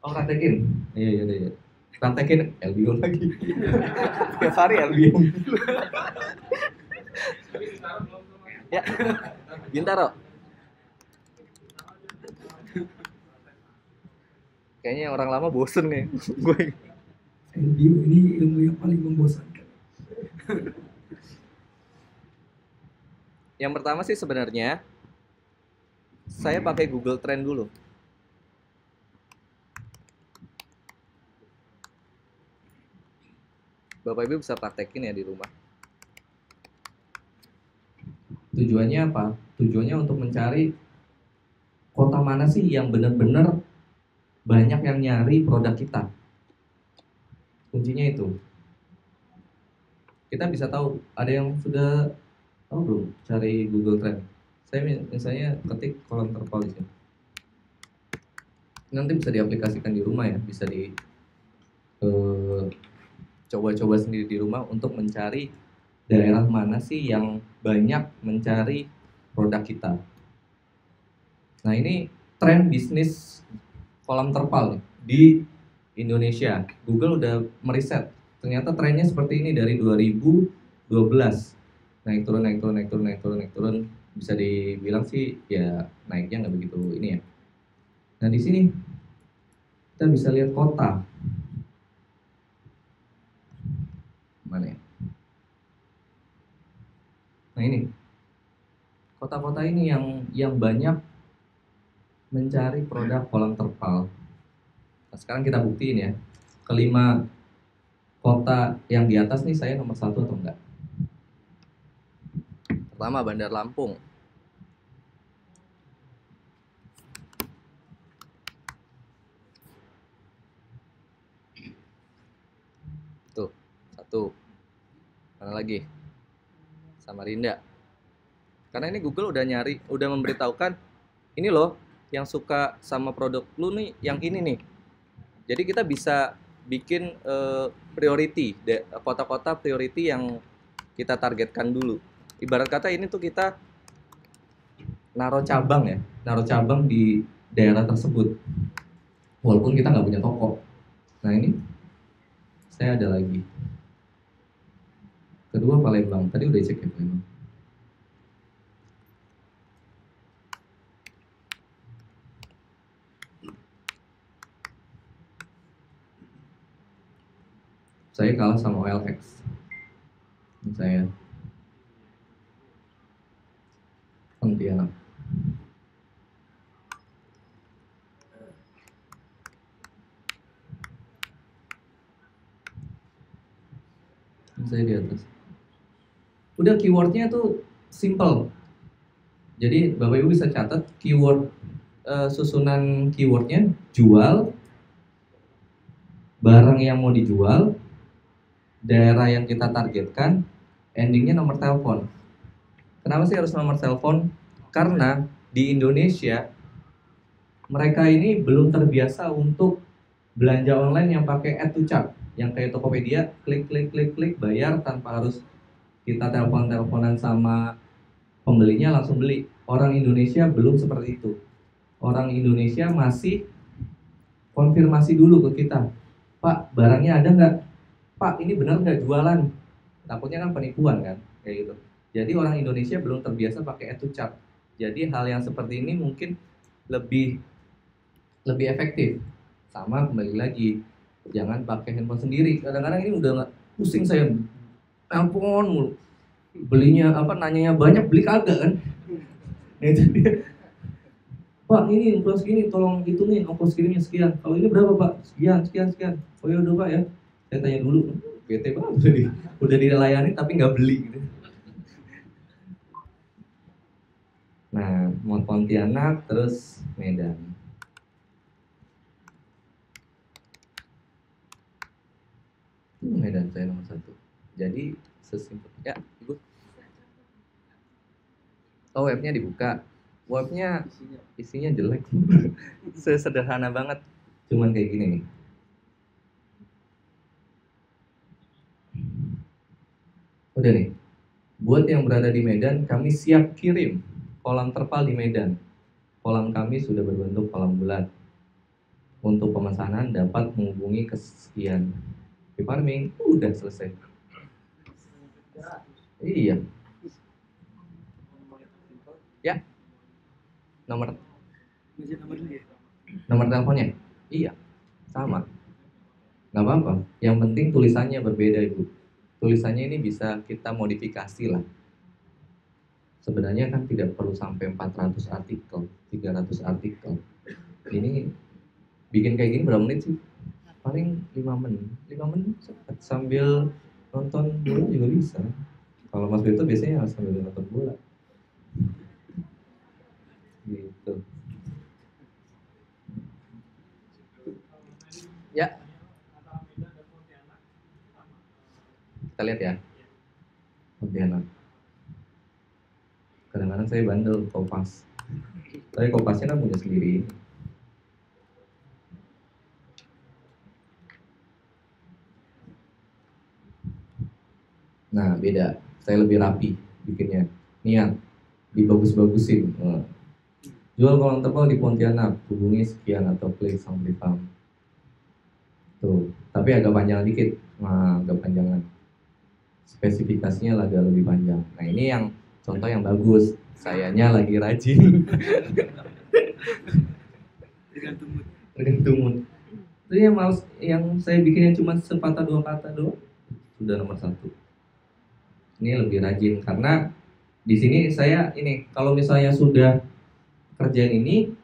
Oh, praktekin. Iya. Praktekin LBO lagi. Tiap hari LBO. Ya. Bintaro. Kayaknya orang lama bosen nih. Gue. LBO ini ilmu yang paling membosankan. Yang pertama sih sebenarnya saya pakai Google Trend dulu. Bapak Ibu bisa praktekin ya di rumah. Tujuannya apa? Tujuannya untuk mencari kota mana sih yang benar-benar banyak yang nyari produk kita. Kuncinya itu. Kita bisa tahu, ada yang sudah tahu belum cari Google Trend? Saya misalnya ketik kolam terpal di sini. Nanti bisa diaplikasikan di rumah ya, bisa di coba-coba sendiri di rumah untuk mencari daerah mana sih yang banyak mencari produk kita. Nah ini tren bisnis kolam terpal nih, di Indonesia. Google udah meriset, ternyata trennya seperti ini dari 2012. Naik turun. Bisa dibilang sih ya naiknya nggak begitu ini ya. Nah di sini kita bisa lihat kota. Mana ya? Nah ini kota-kota ini yang banyak mencari produk kolam terpal. Nah, sekarang kita buktiin ya, kelima kota yang di atas nih saya nomor 1 atau enggak. Pertama Bandar Lampung. Tuh, 1. Mana lagi? Samarinda. Karena ini Google udah nyari, udah memberitahukan ini loh yang suka sama produk lu nih, yang ini nih. Jadi kita bisa bikin priority, kota-kota priority yang kita targetkan dulu. Ibarat kata ini tuh kita naruh cabang di daerah tersebut. Walaupun kita nggak punya toko. Nah ini saya ada lagi. Kedua Palembang, tadi udah cek ya Palembang. Saya kalah sama OLX. Saya Pontianak. Saya di atas. Udah keywordnya tuh simple. Jadi Bapak Ibu bisa catat keyword, susunan keywordnya jual, barang yang mau dijual, daerah yang kita targetkan, endingnya nomor telepon. Kenapa sih harus nomor telepon? Karena di Indonesia mereka ini belum terbiasa untuk belanja online yang pakai add to cart, yang kayak Tokopedia, klik bayar tanpa harus kita teleponan sama pembelinya langsung beli. Orang Indonesia belum seperti itu. Orang Indonesia masih konfirmasi dulu ke kita, Pak barangnya ada nggak? Pak ini benar nggak jualan? Takutnya kan penipuan kan, kayak gitu. Jadi orang Indonesia belum terbiasa pakai add to cart. Jadi hal yang seperti ini mungkin lebih efektif. Sama kembali lagi, jangan pakai handphone sendiri. Kadang-kadang ini udah nggak pusing saya, telepon mulu. Belinya nanyanya banyak, beli kagak kan? Nah, itu dia. Pak ini ongkos gini, tolong hitungin ongkos kirimnya sekian. Kalau ini berapa Pak? Sekian. Oh ya udah Pak ya. Saya tanya dulu, bete banget udah dilayani tapi nggak beli gitu. Nah, mau Pontianak terus Medan. Medan saya nomor 1. Jadi sesimpel ya, Ibu. Oh, webnya dibuka. Webnya isinya jelek. Sederhana banget. Cuman kayak gini nih. Udah nih. Buat yang berada di Medan, kami siap kirim kolam terpal di Medan. Kolam kami sudah berbentuk kolam bulat. Untuk pemesanan dapat menghubungi ke sekian. Di farming udah selesai. Iya. Ya. Nomor teleponnya? Iya. Sama. Nggak apa-apa. Yang penting tulisannya berbeda Ibu. Tulisannya ini bisa kita modifikasi lah. Sebenarnya kan tidak perlu sampai 400 artikel, 300 artikel. Ini bikin kayak gini berapa menit sih? Paling 5 menit. 5 menit sambil nonton bola juga bisa. Kalau Mas Beto biasanya sambil nonton bola. Gitu. Ya. Kita lihat ya. Pontianak. Kadang-kadang saya bandel Kompas. Tapi Kompasnya kan punya sendiri. Nah, beda. Saya lebih rapi bikinnya. Niat dibagus-bagusin. Jual kolam terpal di Pontianak, hubungi sekian atau klik sampai farm. Tuh, tapi agak panjang dikit. Nah, agak panjangan. Spesifikasinya agak lebih panjang. Nah, ini yang contoh yang bagus. Sayanya lagi rajin. Tergantung mood. Itu yang saya bikinnya cuma sepatah 2 kata doang. Sudah nomor 1. Ini lebih rajin karena di sini saya ini kalau misalnya sudah kerjaan ini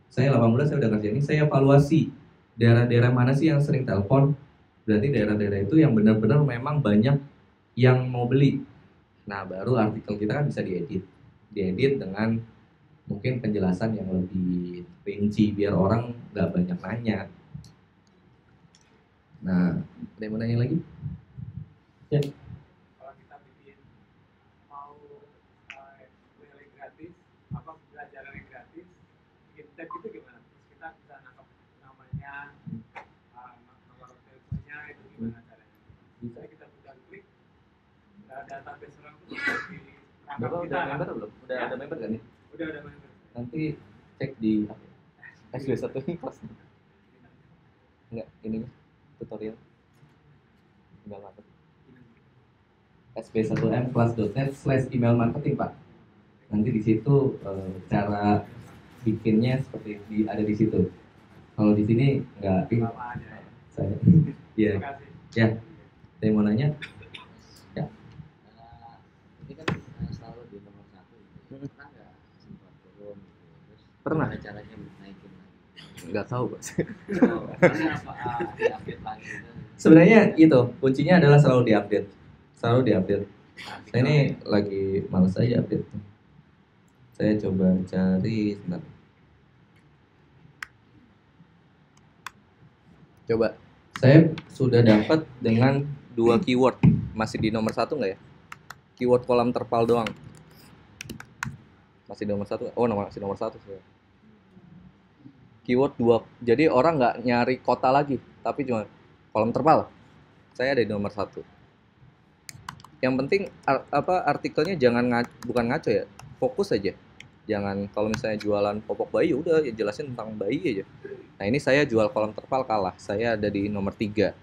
Saya 18 saya udah kerja ini, saya evaluasi daerah-daerah mana sih yang sering telepon. Berarti daerah-daerah itu yang benar-benar memang banyak yang mau beli. Nah, baru artikel kita kan bisa diedit dengan mungkin penjelasan yang lebih rinci biar orang nggak banyak nanya. Nah, ada yang mau nanya lagi? Ya. Kalau kita bikin mau yang gratis, apa pelajaran yang gratis, bikin tab itu gimana? Terus kita bisa nangkap namanya, nomor teleponnya itu gimana caranya? Bisa kita buka klik, database orang itu di Bapak kita. udah member belum? Udah Ya? ada member kan nih? Udah ada member. Nanti cek di SB1 ini kelas. Enggak, ini tutorial. Email marketing. sb1mclass.net/email marketing, Pak. Nanti di situ cara bikinnya seperti ada di situ. Kalau di sini enggak ini. Saya. Iya. Ya. Saya mau nanya. Ya. Ini kan selalu di nomor 1 gitu. Pernah nggak sempat turun gitu? Terus Pernah. ada caranya naikin lagi? Enggak tahu, Pak. Maksudnya apa diupdate lagi gitu? Sebenarnya itu kuncinya adalah selalu diupdate. Selalu diupdate. Saya ini lagi malas aja update. Saya coba cari sebentar. Coba. Saya sudah dapat dengan 2 keyword. Masih di nomor 1 nggak ya? Keyword kolam terpal doang. Masih di nomor 1. Oh, masih nomor 1 sih. Keyword 2. Jadi orang nggak nyari kota lagi, tapi cuma kolam terpal. Saya ada di nomor 1. Yang penting artikelnya jangan bukan ngaco ya. Fokus aja. Jangan kalau misalnya jualan popok bayi udah ya jelasin tentang bayi aja. Nah, ini saya jual kolam terpal kalah. Saya ada di nomor 3.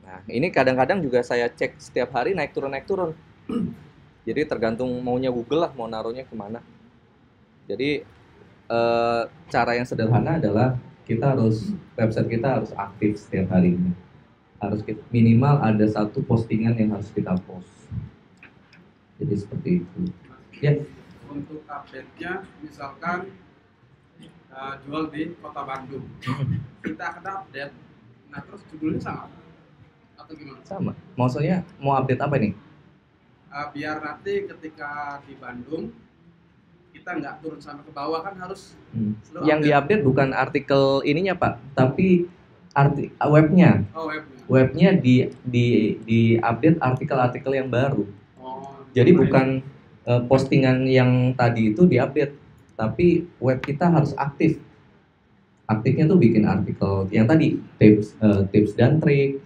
Nah, ini kadang-kadang juga saya cek setiap hari naik turun. Jadi tergantung maunya Google lah mau naruhnya kemana. Jadi cara yang sederhana adalah website kita harus aktif setiap hari. Harus minimal ada 1 postingan yang harus kita post. Jadi seperti itu. Ya. Untuk update-nya, misalkan jual di Kota Bandung, kita akan update. Nah, terus judulnya sama atau gimana? Sama. Maksudnya mau update apa nih? Biar nanti ketika di Bandung kita nggak turun sampai ke bawah kan harus. Yang diupdate bukan artikel ininya, Pak, tapi webnya. Oh, webnya. Webnya di update artikel-artikel yang baru. Oh, jadi bukan postingan yang tadi itu diupdate, tapi web kita harus aktif. Aktifnya tuh bikin artikel yang tadi tips dan trik,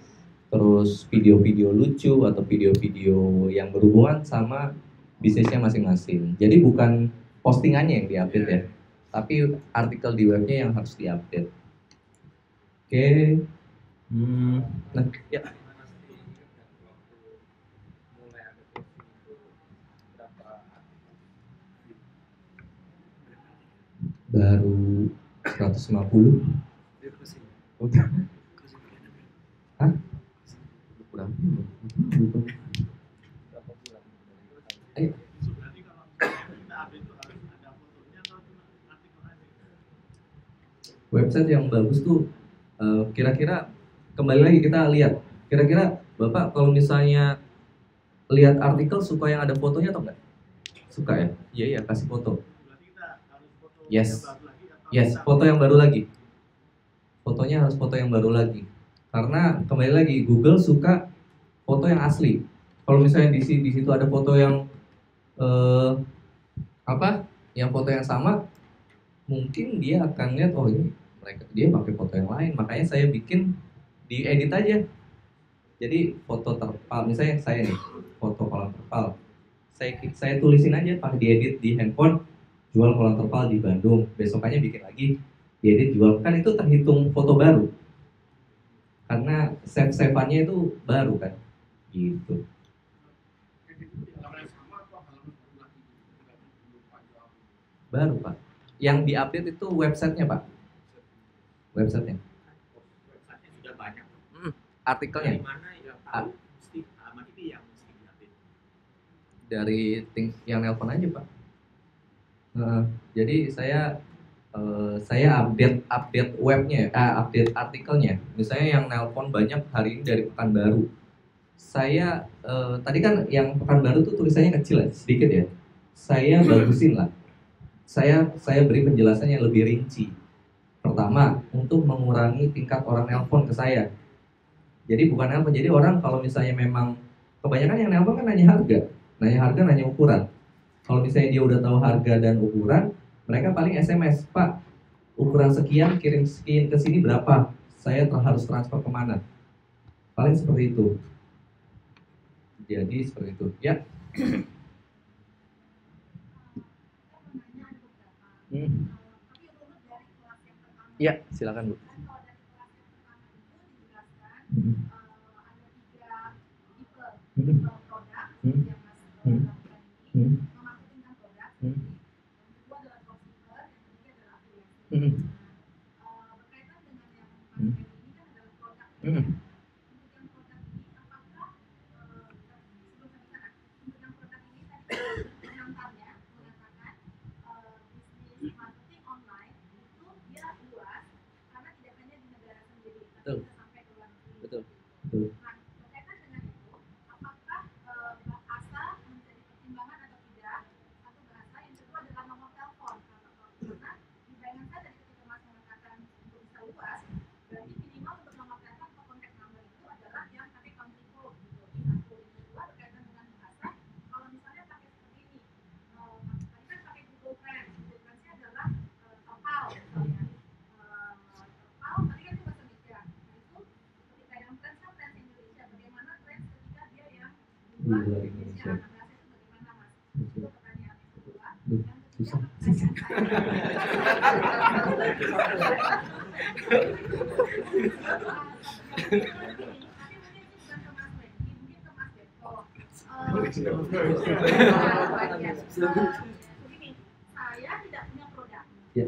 terus video-video lucu atau video-video yang berhubungan sama bisnisnya masing-masing. Jadi bukan postingannya yang diupdate ya, tapi artikel di webnya yang harus diupdate. Oke. Nah, ya. Baru 150. Udah. Hah? Kurang. Ayo. Website yang bagus tuh kira-kira kembali lagi kita lihat. Kira-kira Bapak kalau misalnya lihat artikel suka yang ada fotonya atau enggak? Suka ya? Iya, kasih foto. Yes, foto yang baru lagi. Fotonya harus foto yang baru lagi. Karena kembali lagi Google suka foto yang asli. Kalau misalnya di situ ada foto yang yang foto yang sama, mungkin dia akan lihat oh ini dia pakai foto yang lain. Makanya saya bikin diedit aja. Jadi foto terpal, misalnya saya nih foto kolam terpal, saya tulisin aja pakai diedit di handphone. Jual kolam terpal di Bandung, besokannya bikin lagi, diedit jual, kan itu terhitung foto baru, karena save-saveannya itu baru kan, gitu. Baru Pak, yang diupdate itu websitenya Pak, websitenya sudah banyak. Artikelnya Dari mana ya? Mesti ini yang mesti diupdate. Dari yang nelpon aja Pak. Jadi saya saya update webnya, update artikelnya. Misalnya yang nelpon banyak hari ini dari Pekanbaru. Saya tadi kan yang Pekanbaru tuh tulisannya kecil ya, sedikit ya. Saya bagusin lah. Saya beri penjelasan yang lebih rinci. Pertama, untuk mengurangi tingkat orang nelpon ke saya. Jadi bukan nelpon, jadi orang kalau misalnya memang kebanyakan yang nelpon kan nanya harga, nanya ukuran. Kalau misalnya dia udah tahu harga dan ukuran, mereka paling SMS, Pak, ukuran sekian kirim sekian ke sini berapa? Saya harus transfer kemana? Paling seperti itu. Jadi seperti itu. Ya. Ya, silakan Bu. Betul. Betul. Betul. Di luar Indonesia. Susah. Begini, saya tidak punya produk. Ya.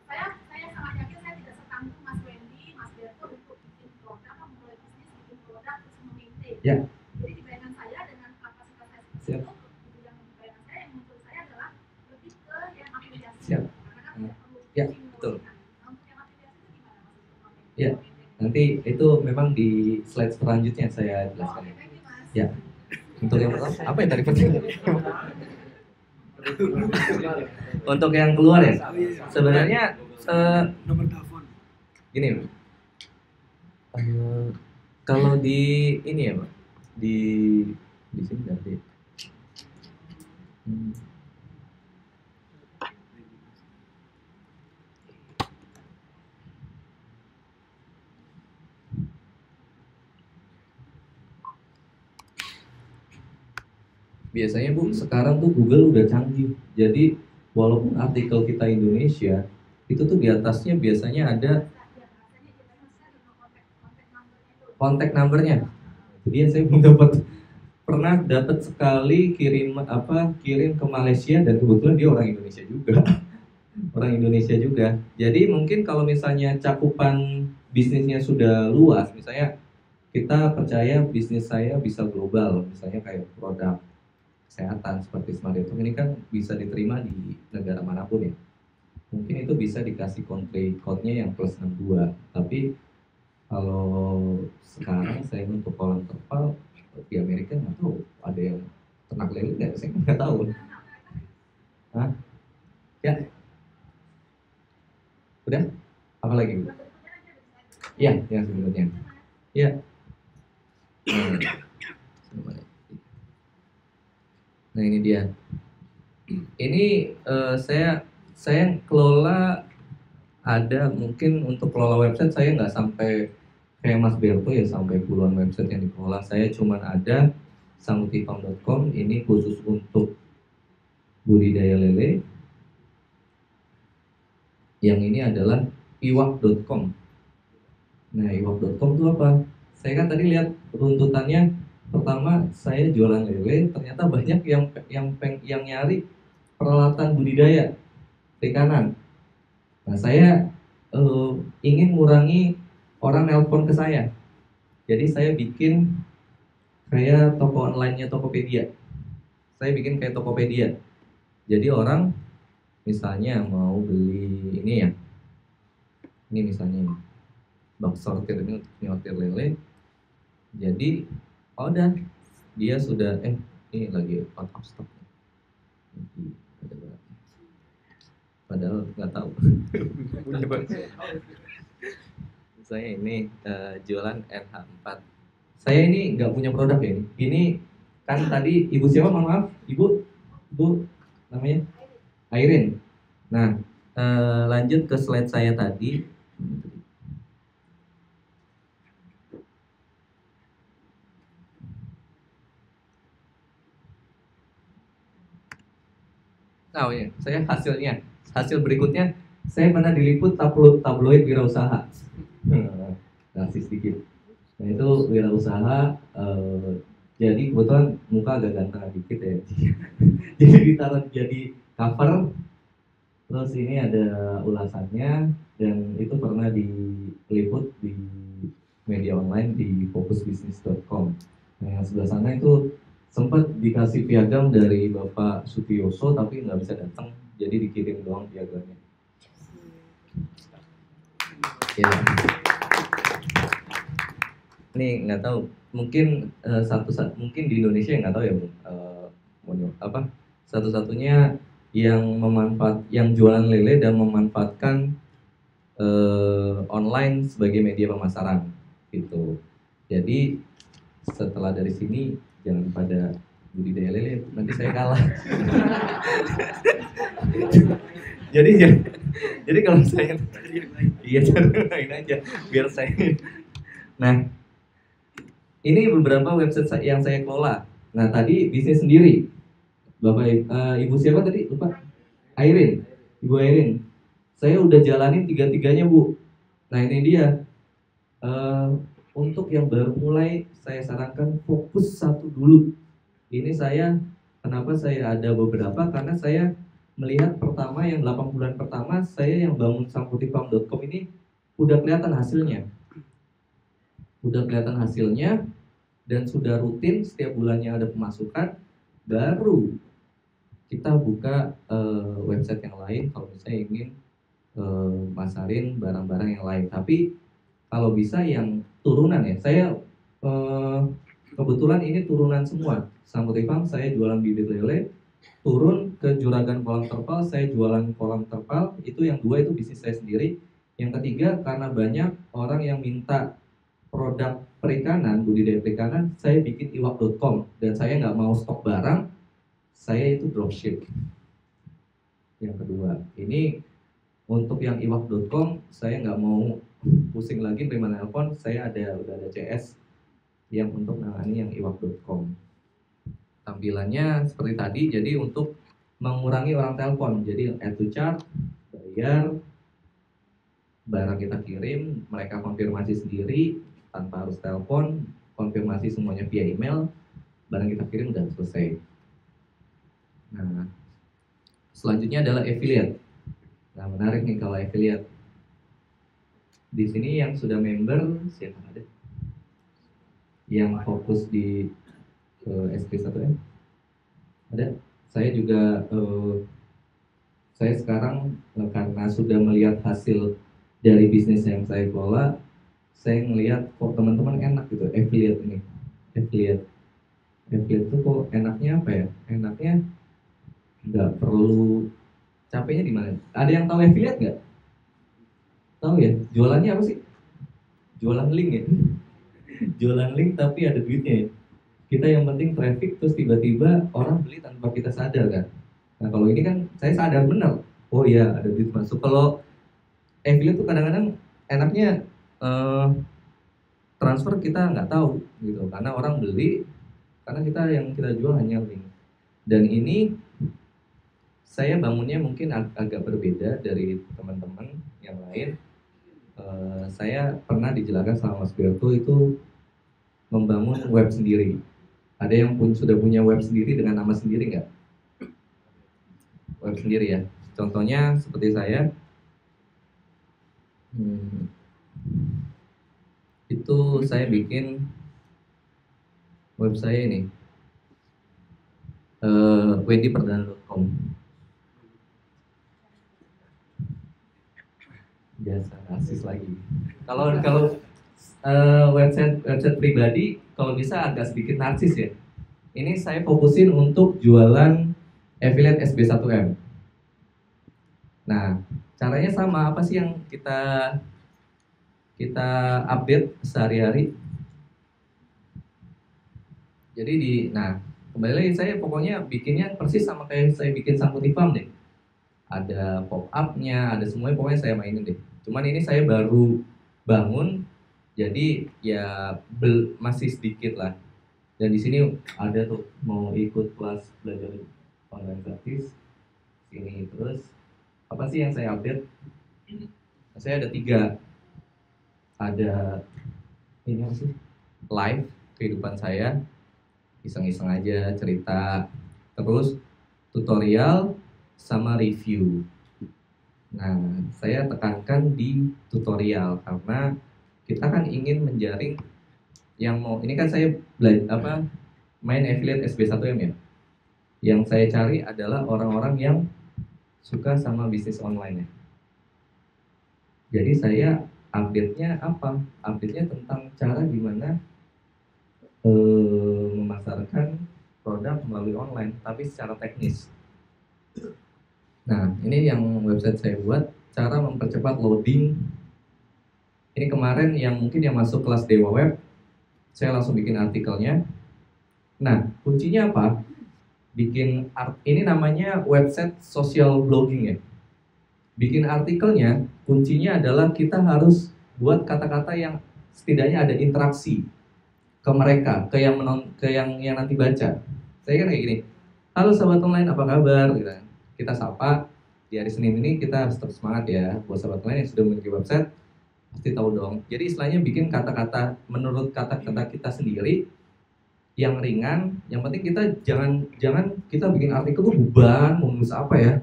Saya sangat yakin saya tidak setangguh Mas Wendy, Mas Berto untuk bikin produk, memulai bisnis, bikin produk, terus memaintain. Ya. Jadi di bayangan saya dengan kapasitas saya seperti Siap. itu, yang bayangan saya yang menurut saya adalah lebih ke yang afiliasi. Siap. Karena kan tidak perlu Ya, pusing betul. ngurusin. Nah, untuk yang afiliasi itu gimana Mas? Untuk memaintain? Ya. Nanti itu memang di slide selanjutnya saya jelaskan. Oke, thank you, Mas. Ya. Untuk yang pertama, apa yang tadi penting? Untuk yang keluar ya, sebenarnya Nomor telepon. gini, kalau di ini ya, Pak, di sini nanti. Biasanya Bu, sekarang tuh Google udah canggih. Jadi walaupun artikel kita Indonesia, itu tuh di atasnya biasanya ada kontak numbernya. Jadi ya saya belum pernah dapat sekali kirim ke Malaysia dan kebetulan dia orang Indonesia juga. Orang Indonesia juga. Jadi mungkin kalau misalnya cakupan bisnisnya sudah luas, misalnya kita percaya bisnis saya bisa global, misalnya kayak produk kesehatan seperti Smart Detox ini kan bisa diterima di negara manapun ya. Mungkin itu bisa dikasih country code-nya yang plus 62. Tapi kalau sekarang saya untuk kolam terpal di Amerika nggak tahu ada yang ternak lele nggak, saya nggak tahu. Hah? Ya. Udah? Apa lagi Bu? Ya, yang sebelumnya. Ya. Nah ini dia. Ini saya kelola, ada mungkin untuk kelola website saya nggak sampai kayak Mas Berto ya sampai puluhan website yang dikelola. Saya cuma ada sangutifarm.com, ini khusus untuk budidaya lele. Yang ini adalah iwak.com. Nah iwak.com itu apa? Saya kan tadi lihat runtutannya. Pertama saya jualan lele, ternyata banyak yang nyari peralatan budidaya perikanan. Nah saya ingin mengurangi orang nelpon ke saya. Jadi saya bikin kayak toko online-nya Tokopedia. Saya bikin kayak Tokopedia. Jadi orang misalnya mau beli ini ya, ini misalnya ini, box sortir ini untuk nyortir lele. Jadi udah dia sudah ini lagi out of stock. Ada berapa? Padahal nggak tahu. Punya banget. Misalnya ini jualan RH4. Saya ini nggak punya produk ya ini. Ini kan tadi ibu siapa? Mohon maaf, ibu namanya Airin. Nah, lanjut ke slide saya tadi. Nah, ya, saya hasil berikutnya, saya pernah diliput tabloid wirausaha. Narsis sedikit. Nah itu wirausaha. Jadi kebetulan muka agak ganteng dikit ya. Jadi ditaruh jadi cover. Terus ini ada ulasannya dan itu pernah diliput di media online di fokusbisnis.com. Nah yang sebelah sana itu sempat dikasih piagam dari Bapak Sutioso tapi nggak bisa datang, jadi dikirim doang piagamnya. Ya. Nih nggak tahu, mungkin mungkin di Indonesia nggak tahu ya Bu, satu-satunya yang jualan lele dan memanfaatkan online sebagai media pemasaran gitu. Jadi setelah dari sini jangan pada budidaya lele, nanti saya kalah. jadi kalau saya jangan main aja biar saya. Nah, ini beberapa website yang saya kelola. Nah, tadi bisnis sendiri. Bapak Ibu siapa tadi? Lupa. Airin. Ibu Airin. Saya udah jalanin tiga-tiganya, Bu. Nah, ini dia. Untuk yang baru mulai, saya sarankan fokus satu dulu. Ini kenapa saya ada beberapa? Karena saya melihat pertama yang 8 bulan pertama, saya yang bangun sangputihfarm.com ini udah kelihatan hasilnya. Dan sudah rutin setiap bulannya ada pemasukan, baru kita buka website yang lain kalau misalnya ingin masarin barang-barang yang lain. Tapi kalau bisa yang turunan ya, saya kebetulan ini turunan semua. Sangputihfarm saya jualan bibit lele, turun ke Juragan Kolam Terpal saya jualan kolam terpal. Itu yang dua itu bisnis saya sendiri. Yang ketiga karena banyak orang yang minta produk perikanan, budidaya perikanan, saya bikin iwak.com dan saya nggak mau stok barang, saya itu dropship. Yang kedua, ini untuk yang iwak.com saya nggak mau pusing lagi terima telepon, saya udah ada CS yang untuk nangani yang iwak.com. Tampilannya seperti tadi, jadi untuk mengurangi orang telepon, jadi add to cart, bayar, barang kita kirim, mereka konfirmasi sendiri tanpa harus telepon, konfirmasi semuanya via email, barang kita kirim udah selesai. Nah, selanjutnya adalah affiliate. Nah, menarik nih kalau affiliate. Di sini yang sudah member siapa ada? Yang fokus di SP1M? Ada? Saya juga saya sekarang karena sudah melihat hasil dari bisnis yang saya kelola, saya ngelihat kok teman-teman enak gitu affiliate ini. Affiliate itu kok enaknya apa ya? Enaknya nggak perlu capeknya di mana? Ada yang tahu affiliate nggak? Tahu ya? Jualannya apa sih? Jualan link ya. Jualan link tapi ada duitnya ya. Kita yang penting traffic, terus tiba-tiba orang beli tanpa kita sadar kan. Nah kalau ini kan saya sadar benar. Oh iya ada duit masuk. Kalau affiliate tuh kadang-kadang enaknya transfer kita nggak tahu gitu, karena orang beli karena yang kita jual hanya link. Dan ini saya bangunnya mungkin agak berbeda dari teman-teman yang lain. Saya pernah dijelaskan sama Mas Berto itu membangun web sendiri. Ada yang sudah punya web sendiri dengan nama sendiri nggak? Web sendiri ya. Contohnya seperti saya. Itu saya bikin web saya ini wendyperdana.com. Biasa narsis lagi. Kalau kalau website pribadi kalau bisa agak sedikit narsis ya. Ini saya fokusin untuk jualan affiliate SB1M. Nah, caranya sama, apa sih yang kita update sehari-hari? Jadi kembali lagi saya pokoknya bikinnya persis sama kayak saya bikin Sangkutipam deh. Ada pop-up-nya, ada semuanya, pokoknya saya mainin deh. Cuman ini saya baru bangun, jadi ya masih sedikit lah. Dan di sini ada tuh mau ikut kelas belajar online gratis. Sini terus apa sih yang saya update? Saya ada 3. Ada ini apa sih? Live kehidupan saya, iseng-iseng aja cerita. Terus tutorial sama review. Nah, saya tekankan di tutorial karena kita kan ingin menjaring yang mau, ini kan saya main affiliate SB1M ya. Yang saya cari adalah orang-orang yang suka sama bisnis online ya. Jadi saya update-nya apa? Update-nya tentang cara gimana memasarkan produk melalui online, tapi secara teknis. Nah, ini yang website saya buat, cara mempercepat loading. Ini kemarin yang mungkin yang masuk kelas Dewa Web, saya langsung bikin artikelnya. Nah, kuncinya apa? Ini namanya website social blogging ya. Bikin artikelnya, kuncinya adalah kita harus buat kata-kata yang setidaknya ada interaksi ke mereka, ke yang nanti baca. Saya kan kayak gini, halo sahabat online, apa kabar? Gitu. Kita sapa, di hari Senin ini kita harus tetap semangat ya. Buat sahabat online yang sudah memiliki website, pasti tahu dong. Jadi istilahnya bikin kata-kata menurut kata-kata kita sendiri, yang ringan. Yang penting kita jangan kita bikin artikel tuh beban, menulis apa ya.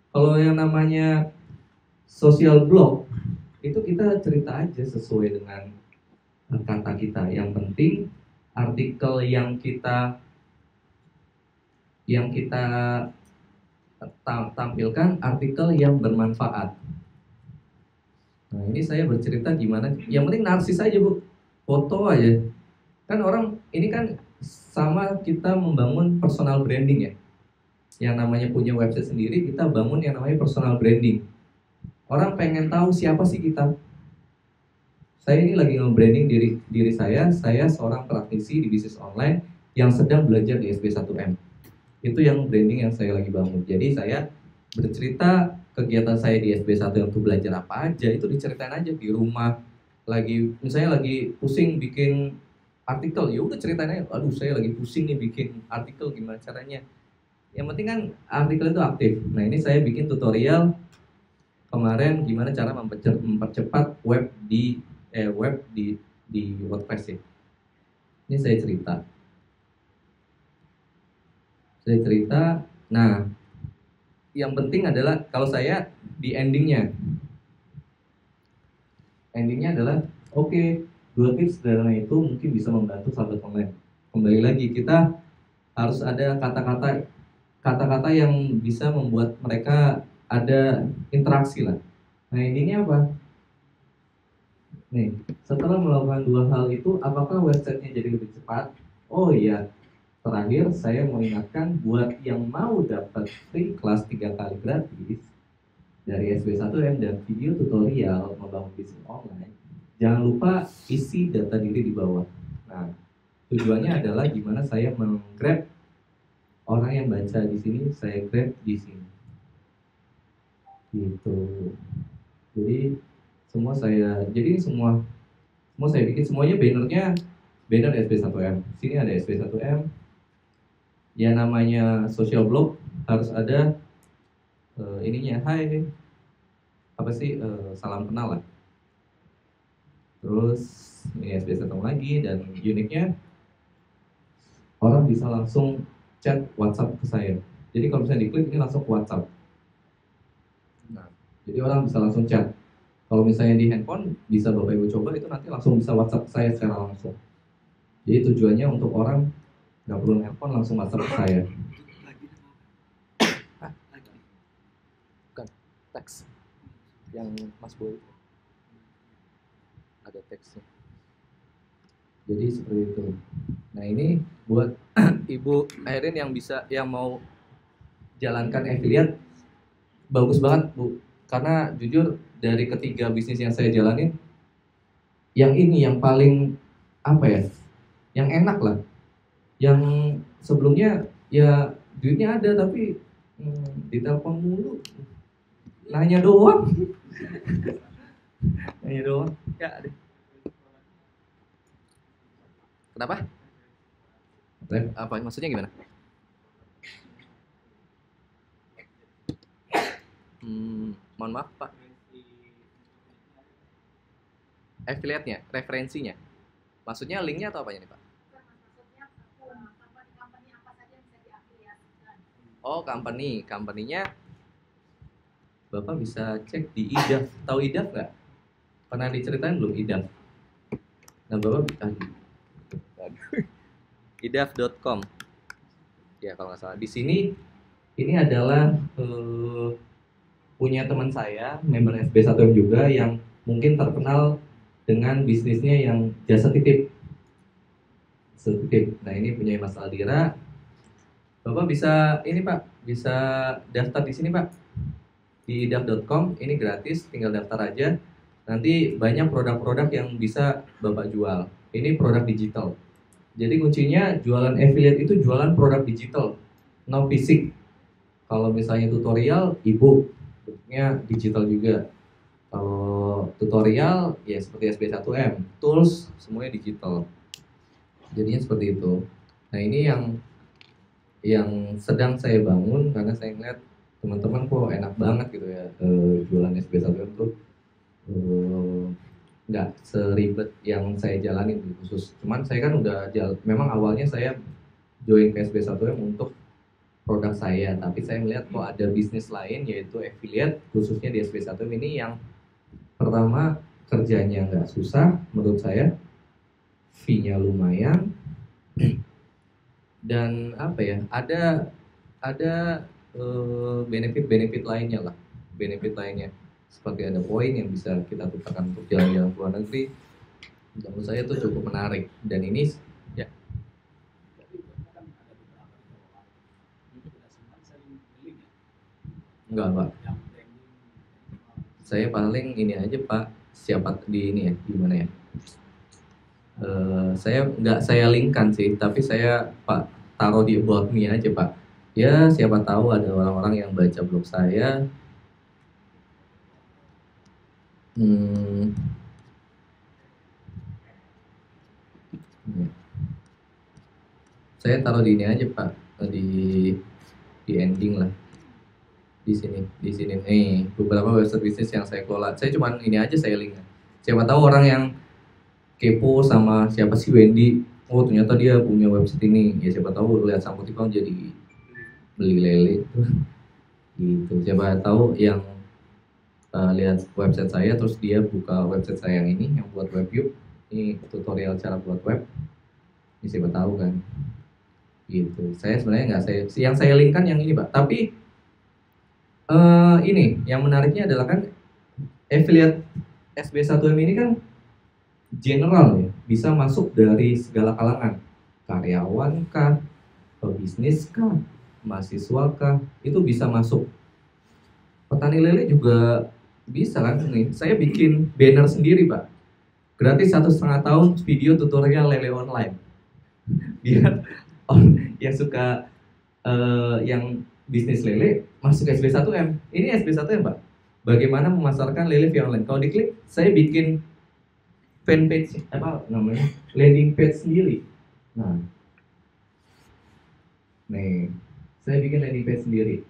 Kalau yang namanya social blog, itu kita cerita aja sesuai dengan kata kita. Yang penting artikel yang kita tampilkan artikel yang bermanfaat. Nah, ini saya bercerita gimana. Yang penting narsis aja Bu, foto aja. Kan orang ini kan sama kita membangun personal branding ya. Yang namanya punya website sendiri, kita bangun yang namanya personal branding. Orang pengen tahu siapa sih kita. Saya ini lagi nge-branding diri saya seorang praktisi di bisnis online yang sedang belajar di SB1M. Itu yang branding yang saya lagi bangun. Jadi saya bercerita kegiatan saya di SB1M itu belajar apa aja, itu diceritain aja di rumah. Misalnya lagi pusing bikin artikel, ya udah ceritain aja, aduh saya lagi pusing nih bikin artikel, gimana caranya. Yang penting kan artikel itu aktif. Nah, ini saya bikin tutorial kemarin gimana cara mempercepat web di WordPress ya. Ini saya cerita. Nah, yang penting adalah kalau saya di endingnya adalah oke, 2 tips sederhana itu mungkin bisa membantu sahabat online. Kembali lagi, kita harus ada kata-kata yang bisa membuat mereka ada interaksi lah. Nah, endingnya apa? Nih, setelah melakukan 2 hal itu, apakah websitenya jadi lebih cepat? Oh iya, terakhir saya mau ingatkan buat yang mau dapat free kelas 3 kali gratis dari SB1M dan video tutorial membangun bisnis online, jangan lupa isi data diri di bawah. Nah, tujuannya adalah gimana saya meng-grab orang yang baca di sini, saya grab di sini. Gitu. Jadi semua saya bikin semuanya banner SB1M. Sini ada SB1M. Ya namanya social blog harus ada ininya, hai, apa sih, salam kenal lah. Terus ini SB1M lagi, dan uniknya orang bisa langsung chat WhatsApp ke saya. Jadi kalau misalnya diklik ini langsung ke WhatsApp. Nah, jadi orang bisa langsung chat. Kalau misalnya di handphone bisa Bapak Ibu coba, itu nanti langsung bisa WhatsApp saya secara langsung. Jadi tujuannya untuk orang nggak perlu handphone, langsung WhatsApp ke saya. Bukan teks yang Mas Boy. ada teksnya. Jadi seperti itu. Nah ini buat Ibu Airin yang mau jalankan affiliate, bagus banget Bu. Karena jujur dari ketiga bisnis yang saya jalanin, yang ini yang paling apa ya, yang enak lah. Yang sebelumnya ya duitnya ada tapi ditelepon mulu, nanya doang. Nanya doang. Ya deh. Kenapa? Apa maksudnya gimana? Mohon maaf Pak. Affiliate-nya, referensinya. Maksudnya linknya atau apanya nih Pak? Maksudnya company apa saja yang bisa diafiliasikan. Oh company-nya Bapak bisa cek di IDAF. Tahu IDAF nggak? Pernah diceritain belum IDAF? Nah Bapak bisa idaf.com. Ya kalau nggak salah. Di sini ini adalah punya teman saya, member SB1M juga yang mungkin terkenal dengan bisnisnya yang jasa titip. Nah ini punya Mas Aldira. Bapak bisa ini Pak, bisa daftar di sini Pak. Di idaf.com, ini gratis, tinggal daftar aja. Nanti banyak produk-produk yang bisa Bapak jual. Ini produk digital. Jadi kuncinya jualan affiliate itu jualan produk digital, no fisik. Kalau misalnya tutorial, e-book, bentuknya digital juga. Kalau tutorial, ya seperti SB1M, tools, semuanya digital. Jadinya seperti itu. Nah ini yang sedang saya bangun karena saya ngeliat teman-teman kok enak banget gitu ya jualan SB1M tuh nggak seribet yang saya jalanin khusus. Cuman saya kan udah memang awalnya saya join ke SB1M untuk produk saya, tapi saya melihat kok ada bisnis lain yaitu affiliate, khususnya di SB1M ini yang pertama kerjanya nggak susah menurut saya, fee-nya lumayan, dan apa ya, ada benefit lainnya lah, seperti ada poin yang bisa kita tukarkan untuk jalan-jalan ke luar negeri. Menurut saya itu cukup menarik, dan ini ya enggak Pak, saya paling ini aja Pak, siapa di ini ya, gimana ya, saya linkkan sih, tapi saya Pak taruh di about me aja Pak. Ya siapa tahu ada orang-orang yang baca blog saya. Saya taruh di ini aja Pak, di ending lah. Di sini nih beberapa website bisnis yang saya kelola. Saya cuman ini aja saya link. Siapa tahu orang yang kepo sama siapa sih Wendy, oh ternyata dia punya website ini, ya siapa tahu lihat Samputikong jadi beli lele gitu. Siapa tahu yang lihat website saya terus dia buka website saya yang ini yang buat webview, ini tutorial cara buat web, ini siapa tahu kan gitu. Saya sebenarnya yang saya linkkan yang ini Pak, tapi ini yang menariknya adalah kan affiliate SB1M ini kan general ya, bisa masuk dari segala kalangan, karyawan kah, pebisnis kah, mahasiswa kah, itu bisa masuk. Petani lele juga bisa kan nih. Saya bikin banner sendiri Pak, gratis 1,5 tahun video tutorial lele online. Biar yang suka yang bisnis lele masuk SB1M. Ini SB1M Pak, bagaimana memasarkan lele via online. Kalau diklik, saya bikin fanpage, landing page sendiri. Nah, nih, saya bikin landing page sendiri.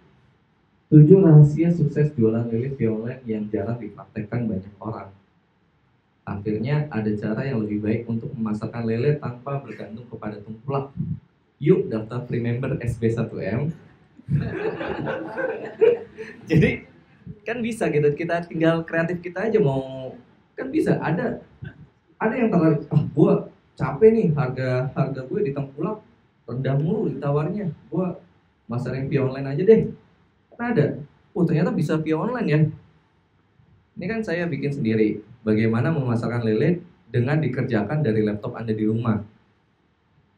7 rahasia sukses jualan lele via online yang jarang dipraktekkan banyak orang. Akhirnya ada cara yang lebih baik untuk memasarkan lele tanpa bergantung kepada tengkulak. Yuk daftar free member SB1M. Jadi kan bisa gitu, kita tinggal kreatif kita aja mau, kan bisa ada yang tertarik, gue capek nih harga gue di Tengkulak rendah mulu ditawarnya, gue masarin via online aja deh. Kan ada, ternyata bisa via online ya. Ini kan saya bikin sendiri. Bagaimana memasarkan lele dengan dikerjakan dari laptop Anda di rumah.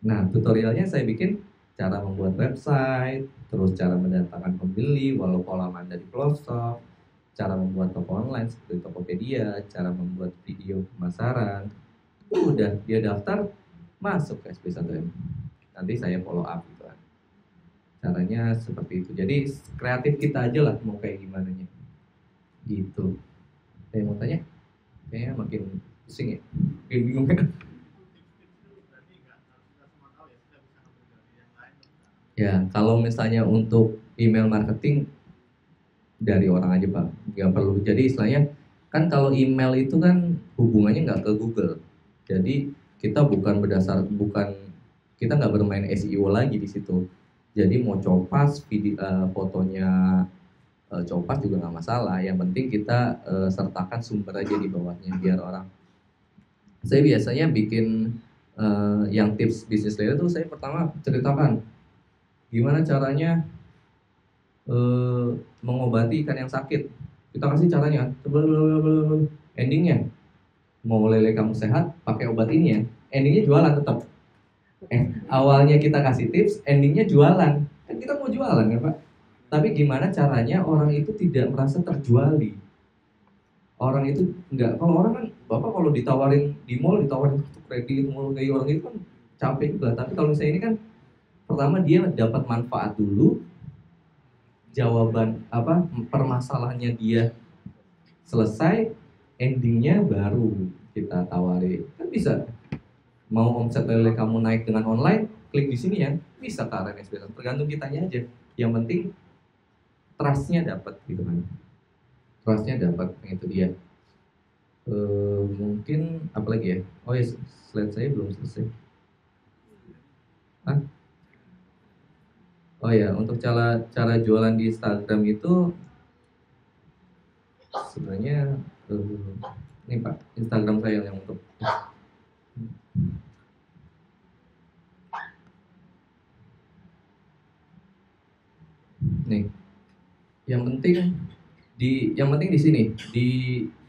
Nah, tutorialnya saya bikin cara membuat website, terus cara mendatangkan pembeli walau kolam Anda di pelosok, cara membuat toko online seperti Tokopedia, cara membuat video pemasaran. Udah, dia daftar, masuk ke SP1M. Nanti saya follow up gitu kan. Caranya seperti itu. Jadi kreatif kita aja lah mau kayak gimana nya. Gitu. Saya mau tanya, kayaknya makin pusing ya, makin bingung ya. Ya, kalau misalnya untuk email marketing dari orang aja Pak, nggak perlu. Jadi istilahnya kan kalau email itu kan hubungannya nggak ke Google. Jadi kita kita nggak bermain SEO lagi di situ. Jadi mau copas video, fotonya copas juga nggak masalah. Yang penting kita sertakan sumber aja di bawahnya biar orang. Saya biasanya bikin yang tips bisnis lele tuh saya pertama ceritakan gimana caranya mengobati ikan yang sakit. Kita kasih caranya. Endingnya mau lele kamu sehat pakai obat ini ya. Endingnya jualan tetap. Awalnya kita kasih tips, endingnya jualan. Kan kita mau jualan ya Pak. Tapi gimana caranya orang itu tidak merasa terjuali. Orang itu enggak, kalau orang kan Bapak kalau ditawarin di mall, ditawarin kartu kredit, mall kayak orang itu kan capek juga. Tapi kalau misalnya ini kan pertama dia dapat manfaat dulu, jawaban permasalahannya dia selesai, endingnya baru kita tawari. Kan bisa. Mau omset lele kamu naik dengan online, klik di sini ya, bisa ke RNS Business. Tergantung kitanya aja. Yang penting trust-nya dapat gitu kan. Trust-nya dapat, itu dia. Mungkin apa lagi ya? Oh ya, slide saya belum selesai. Hah? Oh ya, untuk cara jualan di Instagram itu sebenarnya ini Pak, Instagram saya yang untuk nih. Yang penting di sini di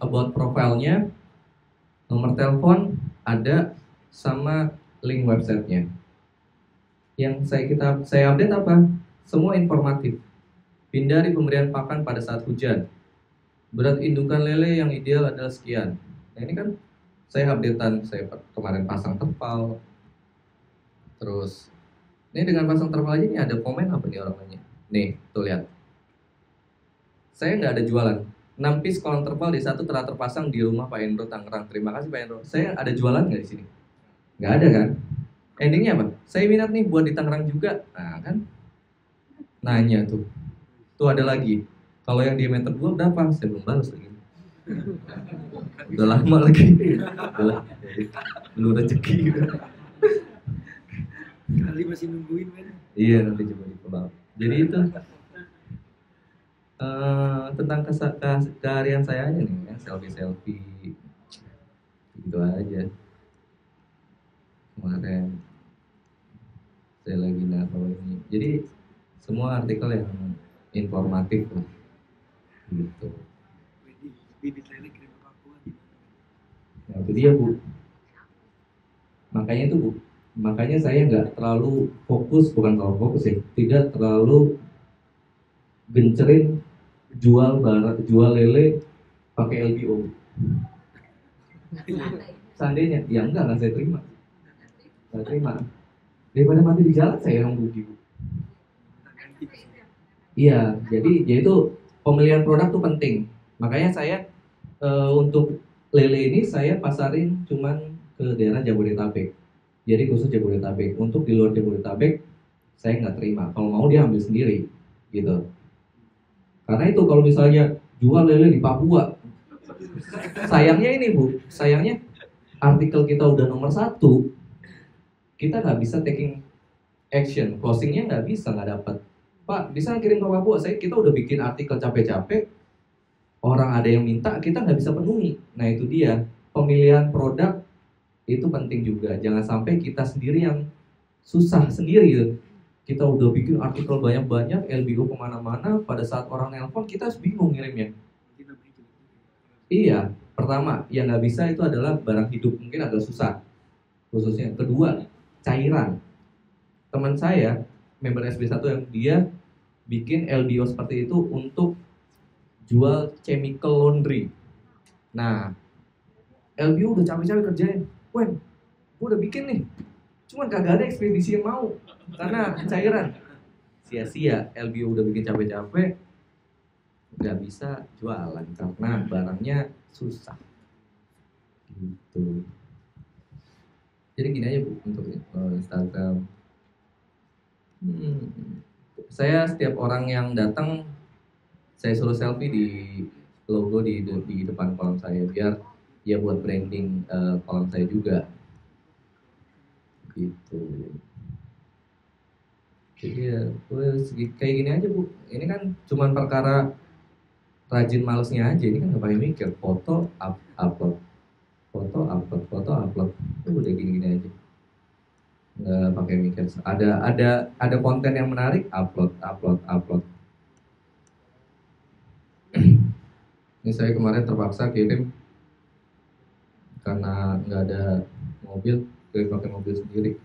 about profile-nya, nomor telepon ada sama link websitenya. Yang saya update apa? Semua informatif. Hindari pemberian pakan pada saat hujan. Berat indukan lele yang ideal adalah sekian. Nah ini kan saya updatean, saya kemarin pasang terpal. Terus ini dengan pasang terpal aja ini ada komen apa nih orangnya? Nih, tuh lihat. Saya nggak ada jualan. 6 piece kolam terpal di satu telah terpasang di rumah Pak Endro Tangerang. Terima kasih Pak Endro. Saya ada jualan nggak di sini? Nggak ada kan? Endingnya apa? Saya minat nih buat di Tangerang juga. Nah kan? Nanya tuh. Tuh ada lagi. Kalau yang diameter 2 berapa? Saya belum balas lagi. Udah lama lagi. Udah belum rezeki. Kali masih nungguin kan? Iya nanti coba di follow. Jadi itu tentang keseharian saya aja nih ya, selfie gitu aja. Kemarin saya lagi naruh ini. Jadi semua artikel yang informatif lah gitu. Bibit lele kirim ke Papua gimana? Nah itu dia Bu. Makanya saya nggak terlalu fokus, bukan terlalu fokus ya, tidak terlalu gencerin jual lele pakai LBO. Seandainya, ya enggak saya terima. Saya terima. Daripada mati di jalan saya yang rugi Bu. Iya, jadi yaitu pemilihan produk tuh penting. Makanya saya untuk lele ini saya pasarin cuman ke daerah Jabodetabek. Jadi khusus Jabodetabek. Untuk di luar Jabodetabek saya nggak terima. Kalau mau dia ambil sendiri, gitu. Karena itu kalau misalnya jual lele di Papua, sayangnya ini Bu, sayangnya artikel kita udah nomor 1, kita nggak bisa taking action, closingnya nggak bisa, nggak dapat. Pak, bisa kirim ke Papua? Kita udah bikin artikel capek-capek, orang ada yang minta, kita nggak bisa penuhi. Nah itu dia, pemilihan produk itu penting juga. Jangan sampai kita sendiri yang susah sendiri gitu. Kita udah bikin artikel banyak-banyak, LBO kemana-mana, pada saat orang nelpon kita bingung ngirimnya. Iya, pertama yang nggak bisa itu adalah barang hidup, mungkin agak susah khususnya. Kedua, cairan. Teman saya member SB1M dia bikin LBO seperti itu untuk jual chemical laundry. Nah, LBO udah capek-capek kerjain, Wen, gue udah bikin nih, cuman kagak ada ekspedisi yang mau karena cairan. Sia-sia, LBO udah bikin capek-capek, nggak bisa jualan karena barangnya susah. Gitu. Jadi gini aja Bu untuk Instagram. Saya setiap orang yang datang saya suruh selfie di logo di depan kolam saya biar ya buat branding kolam saya juga. Gitu. Jadi ya kayak gini aja Bu. Ini kan cuman perkara rajin malesnya aja. Ini kan nggak pakai mikir. Foto upload, foto upload, foto upload. Udah gini-gini aja. Nggak pakai mikir. Ada konten yang menarik, upload. Ini saya kemarin terpaksa kirim karena nggak ada mobil, kirim pakai mobil sendiri.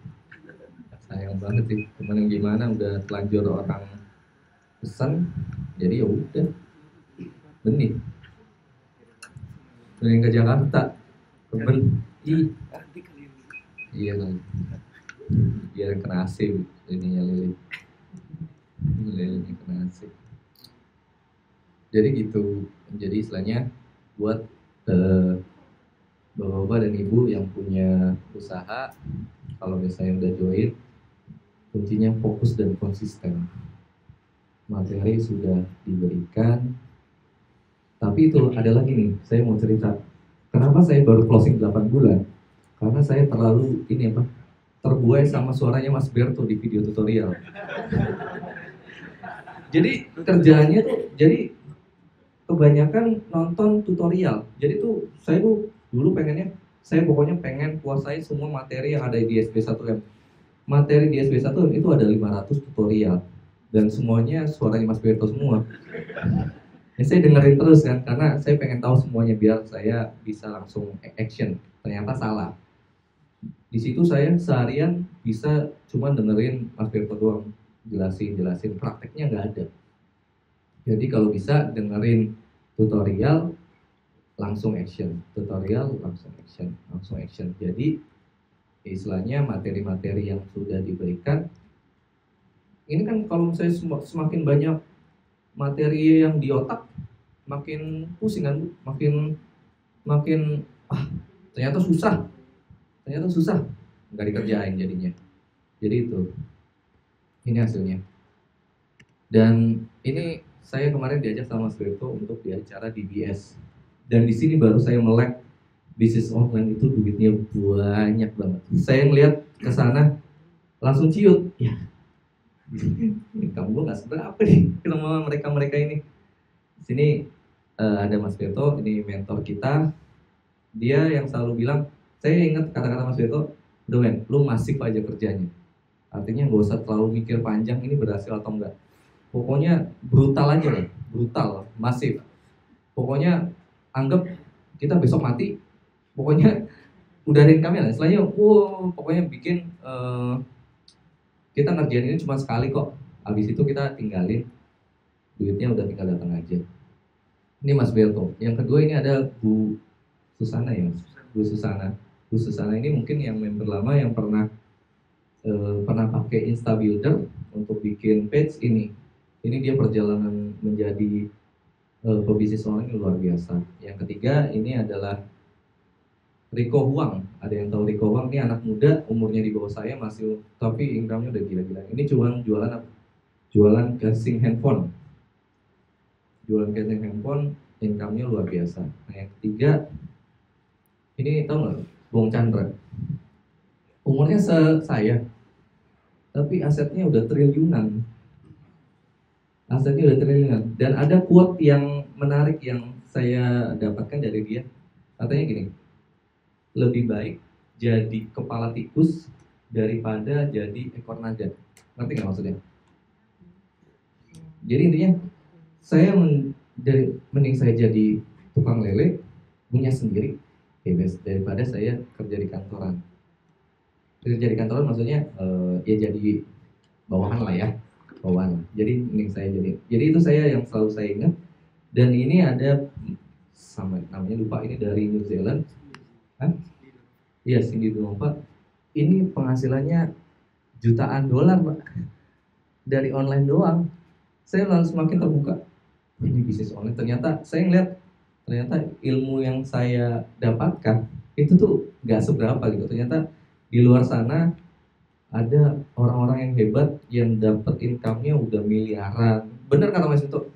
Sayang banget sih, cuman yang gimana udah telanjur orang pesan, jadi ya udah benih ke Jakarta, iya kan, biar kena AC ininya lilin kena AC. Jadi gitu, jadi istilahnya buat bapak-bapak dan ibu yang punya usaha, kalau misalnya udah join, kuncinya fokus dan konsisten. Materi sudah diberikan, tapi itu ada lagi nih, saya mau cerita. Kenapa saya baru closing 8 bulan? Karena saya terlalu terbuai sama suaranya Mas Berto di video tutorial. Jadi kerjaannya tuh, jadi kebanyakan nonton tutorial. Jadi tuh saya tuh dulu pengennya, saya pokoknya pengen kuasai semua materi yang ada di SB1M. Materi di SB1M itu ada 500 tutorial dan semuanya suaranya Mas Berto semua. Ya, saya dengerin terus kan, karena saya pengen tahu semuanya biar saya bisa langsung action. Ternyata salah. Di situ saya seharian bisa cuma dengerin Mas Berto doang, jelasin, prakteknya nggak ada. Jadi kalau bisa dengerin tutorial langsung action, langsung action. Jadi istilahnya materi-materi yang sudah diberikan, ini kan kalau misalnya semakin banyak materi yang di otak, makin pusing kan, makin ternyata susah, nggak dikerjain jadinya. Jadi itu, ini hasilnya. Dan ini saya kemarin diajak sama Mas Berto untuk di acara DBS. Dan di sini baru saya melek bisnis online itu duitnya banyak banget. Saya ngeliat ke sana langsung ciut. Ya, kamu gue nggak seberapa nih sama mereka ini. Di sini ada Mas Berto, ini mentor kita. Dia yang selalu bilang, saya ingat kata-kata Mas Berto, udah men, lu masif aja kerjanya. Artinya nggak usah terlalu mikir panjang ini berhasil atau enggak. Pokoknya brutal aja lah, brutal, masif. Pokoknya anggap kita besok mati, pokoknya udahin kami lah. Istilahnya, pokoknya bikin kita ngerjain ini cuma sekali kok. Habis itu kita tinggalin, duitnya udah tinggal datang aja. Ini Mas Berto. Yang kedua ini ada Bu Susana ya, Bu Susana ini mungkin yang member lama yang pernah pakai Instabuilder untuk bikin page ini. Ini dia perjalanan menjadi pebisnis online yang luar biasa. Yang ketiga ini adalah Rico Huang. Ada yang tahu Rico Huang? Ini anak muda, umurnya di bawah saya masih, tapi income-nya udah gila-gila. Ini cuma jualan apa? Jualan casing handphone. Income-nya luar biasa. Nah yang ketiga, ini tahu nggak? Bung Chandra. Umurnya saya, tapi asetnya udah triliunan. Dan ada quote yang menarik yang saya dapatkan dari dia. Katanya gini, lebih baik jadi kepala tikus daripada jadi ekor naga. Ngerti nggak maksudnya? Jadi intinya, mending saya jadi tukang lele punya sendiri, ya daripada saya kerja di kantoran. Kerja di kantoran maksudnya ya jadi bawahan lah ya, bawahan. Jadi ini saya jadi itu saya yang selalu saya ingat. Dan ini ada sama namanya lupa, ini dari New Zealand. Hah? Iya, Cindy Donova. Ini penghasilannya jutaan dolar, Pak. Dari online doang. Saya lalu semakin terbuka. Ini bisnis online. Ternyata saya ngeliat, ternyata ilmu yang saya dapatkan itu tuh nggak seberapa gitu. Ternyata di luar sana ada orang-orang yang hebat yang dapat income-nya udah miliaran. Bener kata Mas itu,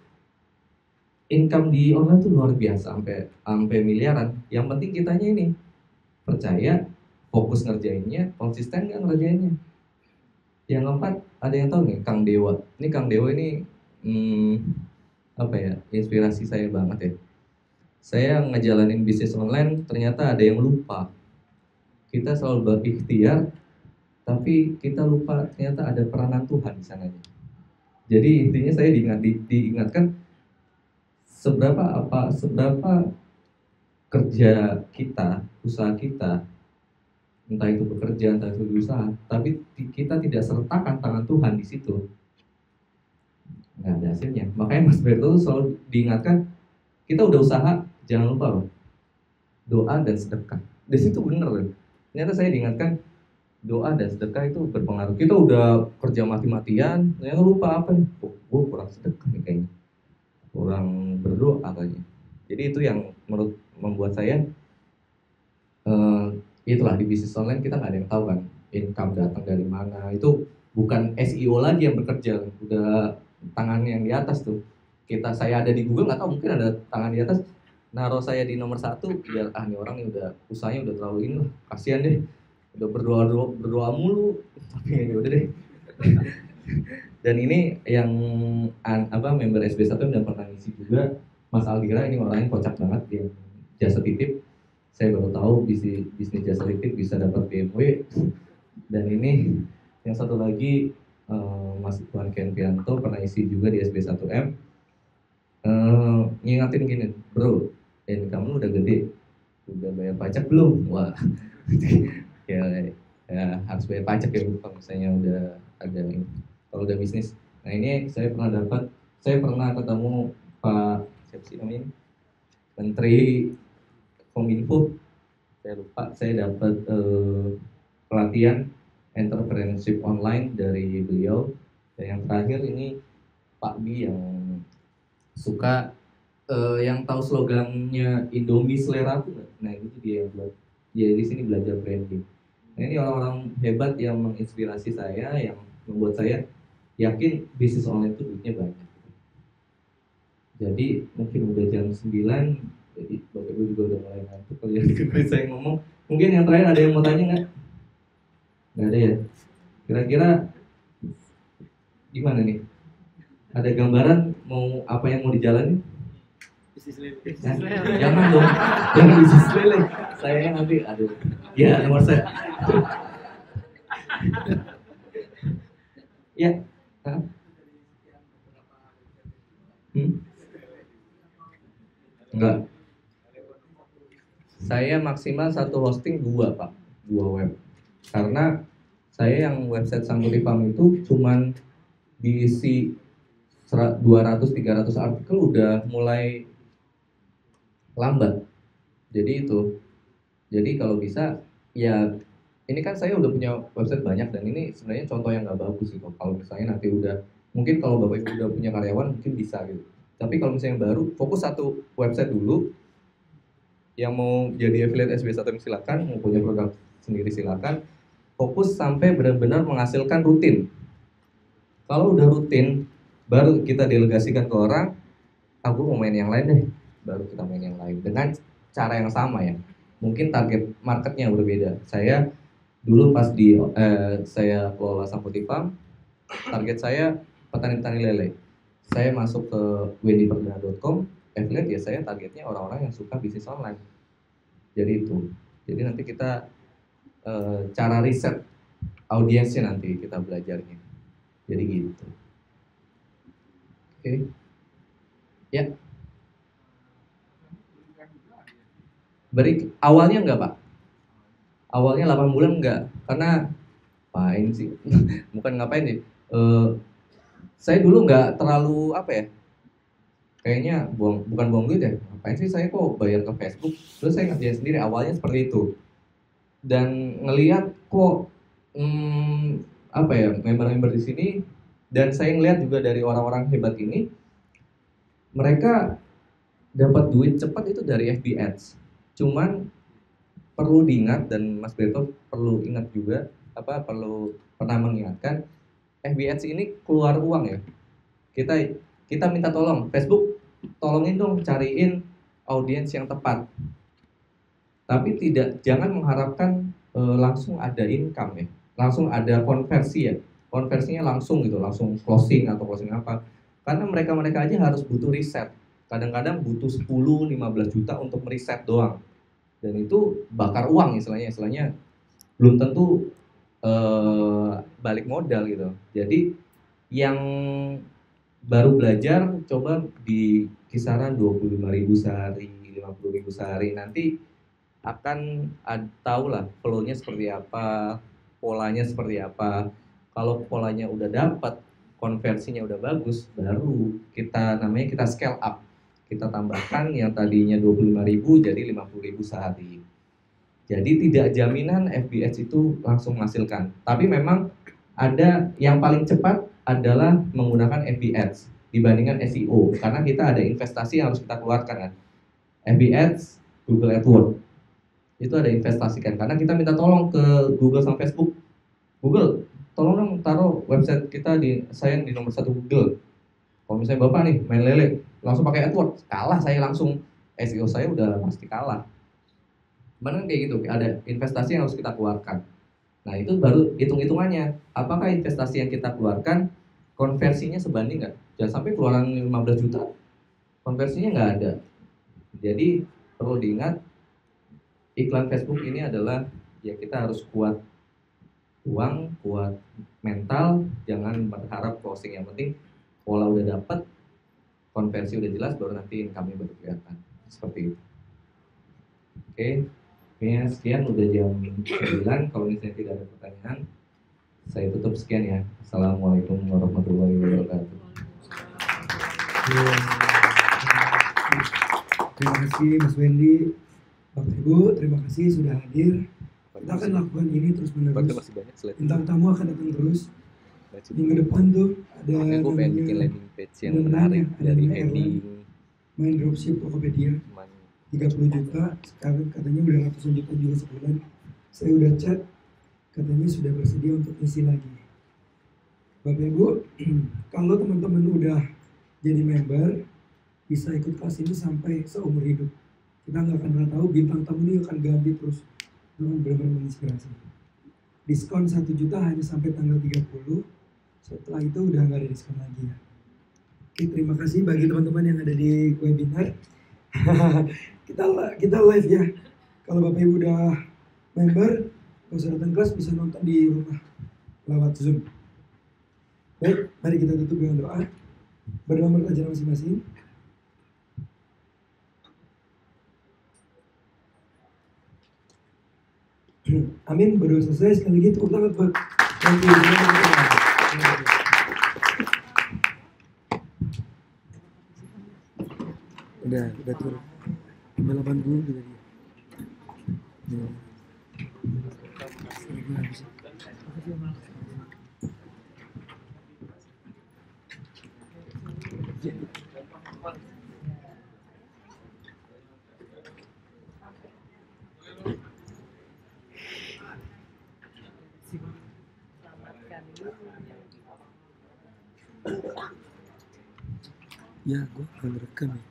income di online tuh luar biasa sampai sampai miliaran. Yang penting kitanya ini percaya, fokus ngerjainnya, konsisten nggak ngerjainnya. Yang keempat, ada yang tahu nih Kang Dewa. Ini Kang Dewa ini apa ya, inspirasi saya banget ya. Saya ngejalanin bisnis online, ternyata ada yang lupa. Kita selalu berikhtiar, tapi kita lupa ternyata ada peranan Tuhan di sana. Jadi intinya saya diingatkan seberapa kerja kita, usaha kita, entah itu bekerja, entah itu berusaha, tapi kita tidak sertakan tangan Tuhan di situ, nggak ada hasilnya. Makanya Mas Berto selalu diingatkan, kita udah usaha, jangan lupa loh, doa dan sedekah. Di situ bener loh. Ternyata saya diingatkan, doa dan sedekah itu berpengaruh. Kita udah kerja mati-matian, ternyata lupa apa nih? Oh, gue kurang sedekah nih kayaknya, kurang berdoa kayaknya. Jadi itu yang membuat saya itulah, di bisnis online kita nggak ada yang tahu kan income datang dari mana. Itu bukan SEO lagi yang bekerja, udah tangan yang di atas tuh. Saya ada di Google, nggak tahu, mungkin ada tangan di atas naruh saya di nomor 1 biar nih orang ini udah usahanya udah terlalu ini lah, kasihan deh, udah berdoa mulu, tapi ya udah deh. Dan ini yang member SB1 yang pernah ngisi juga, Mas Aldira, ini orangnya kocak banget, dia jasa titip. Saya baru tahu bisnis jasa titip bisa dapat BMW. Dan ini yang satu lagi, Mas Iwan Kenpianto pernah isi juga di SB1M, ngingatin gini, bro, income lu udah gede, udah bayar pajak belum? Wah, ya harus bayar pajak ya kalau misalnya udah ada ini, kalau udah bisnis. Nah ini saya pernah ketemu Pak siapa sih namanya, Menteri Kominfo, saya lupa. Saya dapat pelatihan entrepreneurship online dari beliau. Dan yang terakhir ini Pak Bi yang suka yang tahu slogannya Indomie seleraku nggak? Nah itu dia yang buat dia di sini belajar branding. Nah ini orang-orang hebat yang menginspirasi saya, yang membuat saya yakin bisnis online itu duitnya banyak. Jadi mungkin udah jam 9, jadi Bapak Ibu juga udah mulai ngantuk kalau yang dengerin saya ngomong. Mungkin yang terakhir ada yang mau tanya nggak? Nggak ada ya? Kira-kira gimana nih? Ada gambaran mau apa yang mau dijalani? Bisnis lele. Jangan dong, jangan bisnis lele. Saya nanti, aduh, ya nomor saya. Ya, Hah? Enggak. Saya maksimal satu hosting 2 Pak, 2 web. Karena saya yang website Sangguripam itu cuman diisi 200-300 artikel udah mulai lambat. Jadi itu. Jadi kalau bisa ya, ini kan saya udah punya website banyak dan ini sebenarnya contoh yang nggak bagus gitu. Kalau misalnya nanti udah, mungkin kalau Bapak Ibu udah punya karyawan mungkin bisa gitu. Tapi kalau misalnya yang baru, fokus satu website dulu. Yang mau jadi affiliate SB1 silakan, mau punya produk sendiri silakan. Fokus sampai benar-benar menghasilkan rutin. Kalau udah rutin, baru kita delegasikan ke orang, aku mau main yang lain deh, baru kita main yang lain dengan cara yang sama ya. Mungkin target marketnya berbeda. Saya dulu pas saya kelola Sangguripam, target saya petani-petani lele. Saya masuk ke wendyperdana.com, affiliate ya, saya targetnya orang-orang yang suka bisnis online. Jadi itu. Jadi nanti kita cara riset audiensnya nanti kita belajarnya. Jadi gitu. Oke. Ya. Awalnya enggak Pak, awalnya 8 bulan enggak, karena ngapain sih? Bukan ngapain sih. Saya dulu nggak terlalu apa ya, kayaknya bukan buang duit ya. Ngapain sih saya kok bayar ke Facebook? Terus saya ngerjain sendiri. Awalnya seperti itu. Dan ngelihat kok apa ya, member-member di sini, dan saya ngelihat juga dari orang-orang hebat ini, mereka dapat duit cepat itu dari FB Ads. Cuman perlu diingat, dan Mas Berto perlu ingat juga, perlu pernah mengingatkan, FB Ads ini keluar uang ya. Kita minta tolong Facebook, tolongin dong cariin audiens yang tepat. Tapi jangan mengharapkan langsung ada income ya, langsung ada konversi ya. Konversinya langsung gitu, langsung closing atau closing apa. Karena mereka aja harus butuh riset. Kadang-kadang butuh 10-15 juta untuk meriset doang. Dan itu bakar uang istilahnya belum tentu balik modal gitu. Jadi yang baru belajar coba di kisaran 25.000 sehari, 50.000 sehari, nanti akan tahu lah flow-nya seperti apa, polanya seperti apa. Kalau polanya udah dapat, konversinya udah bagus, baru kita scale up. Kita tambahkan yang tadinya 25.000 jadi 50.000 sehari. Jadi tidak jaminan FBS itu langsung menghasilkan. Tapi memang ada yang paling cepat adalah menggunakan FB Ads dibandingkan SEO, karena kita ada investasi yang harus kita keluarkan kan. FB Ads, Google AdWords itu ada investasikan, karena kita minta tolong ke Google sama Facebook. Google, tolong dong taruh website kita di nomor 1 Google. Kalau misalnya Bapak nih main lele, langsung pakai AdWords, kalah saya langsung. SEO saya udah pasti kalah. Mana kayak gitu, ada investasi yang harus kita keluarkan. Nah itu baru hitung-hitungannya, apakah investasi yang kita keluarkan konversinya sebanding nggak? Jangan sampai keluaran 15 juta, konversinya nggak ada. Jadi perlu diingat, iklan Facebook ini adalah, ya kita harus kuat uang, kuat mental, jangan berharap closing. Yang penting pola udah dapat, konversi udah jelas, baru nanti income-nya baru kelihatan. Seperti itu. Oke. Kayaknya sekian, udah jam 9. Kalau misalnya tidak ada pertanyaan, saya tutup sekian ya. Assalamualaikum warahmatullahi wabarakatuh. Terima kasih Mas Wendy, Bapak Ibu, terima kasih sudah hadir. Kita akan lakukan ini terus menerus. Bintang tamu akan datang terus. Minggu depan tuh ada gue pengen bikin landing page yang menarik dari heading, main dropship Tokopedia. 30 juta, sekarang katanya udah ratusan juta juga sebulan. Saya udah chat, katanya sudah bersedia untuk isi lagi. Bapak Ibu, kalau teman-teman udah jadi member, bisa ikut kelas ini sampai seumur hidup. Kita nggak akan pernah tahu, bintang tamu ini akan ganti terus. Itu benar-benar menginspirasi. Diskon 1 juta hanya sampai tanggal 30. Setelah itu udah nggak ada diskon lagi ya. Oke, terima kasih bagi teman-teman yang ada di webinar. kita live ya. Kalau Bapak Ibu udah member, kalau usah datang kelas, bisa nonton di rumah lewat Zoom. Baik, mari kita tutup dengan doa. Berdoa pelajaran masing-masing. Amin, berdoa selesai. Sekali lagi tepuk tangan buat udah turun 80 gitu dia. Ya, gue akan rekam ya.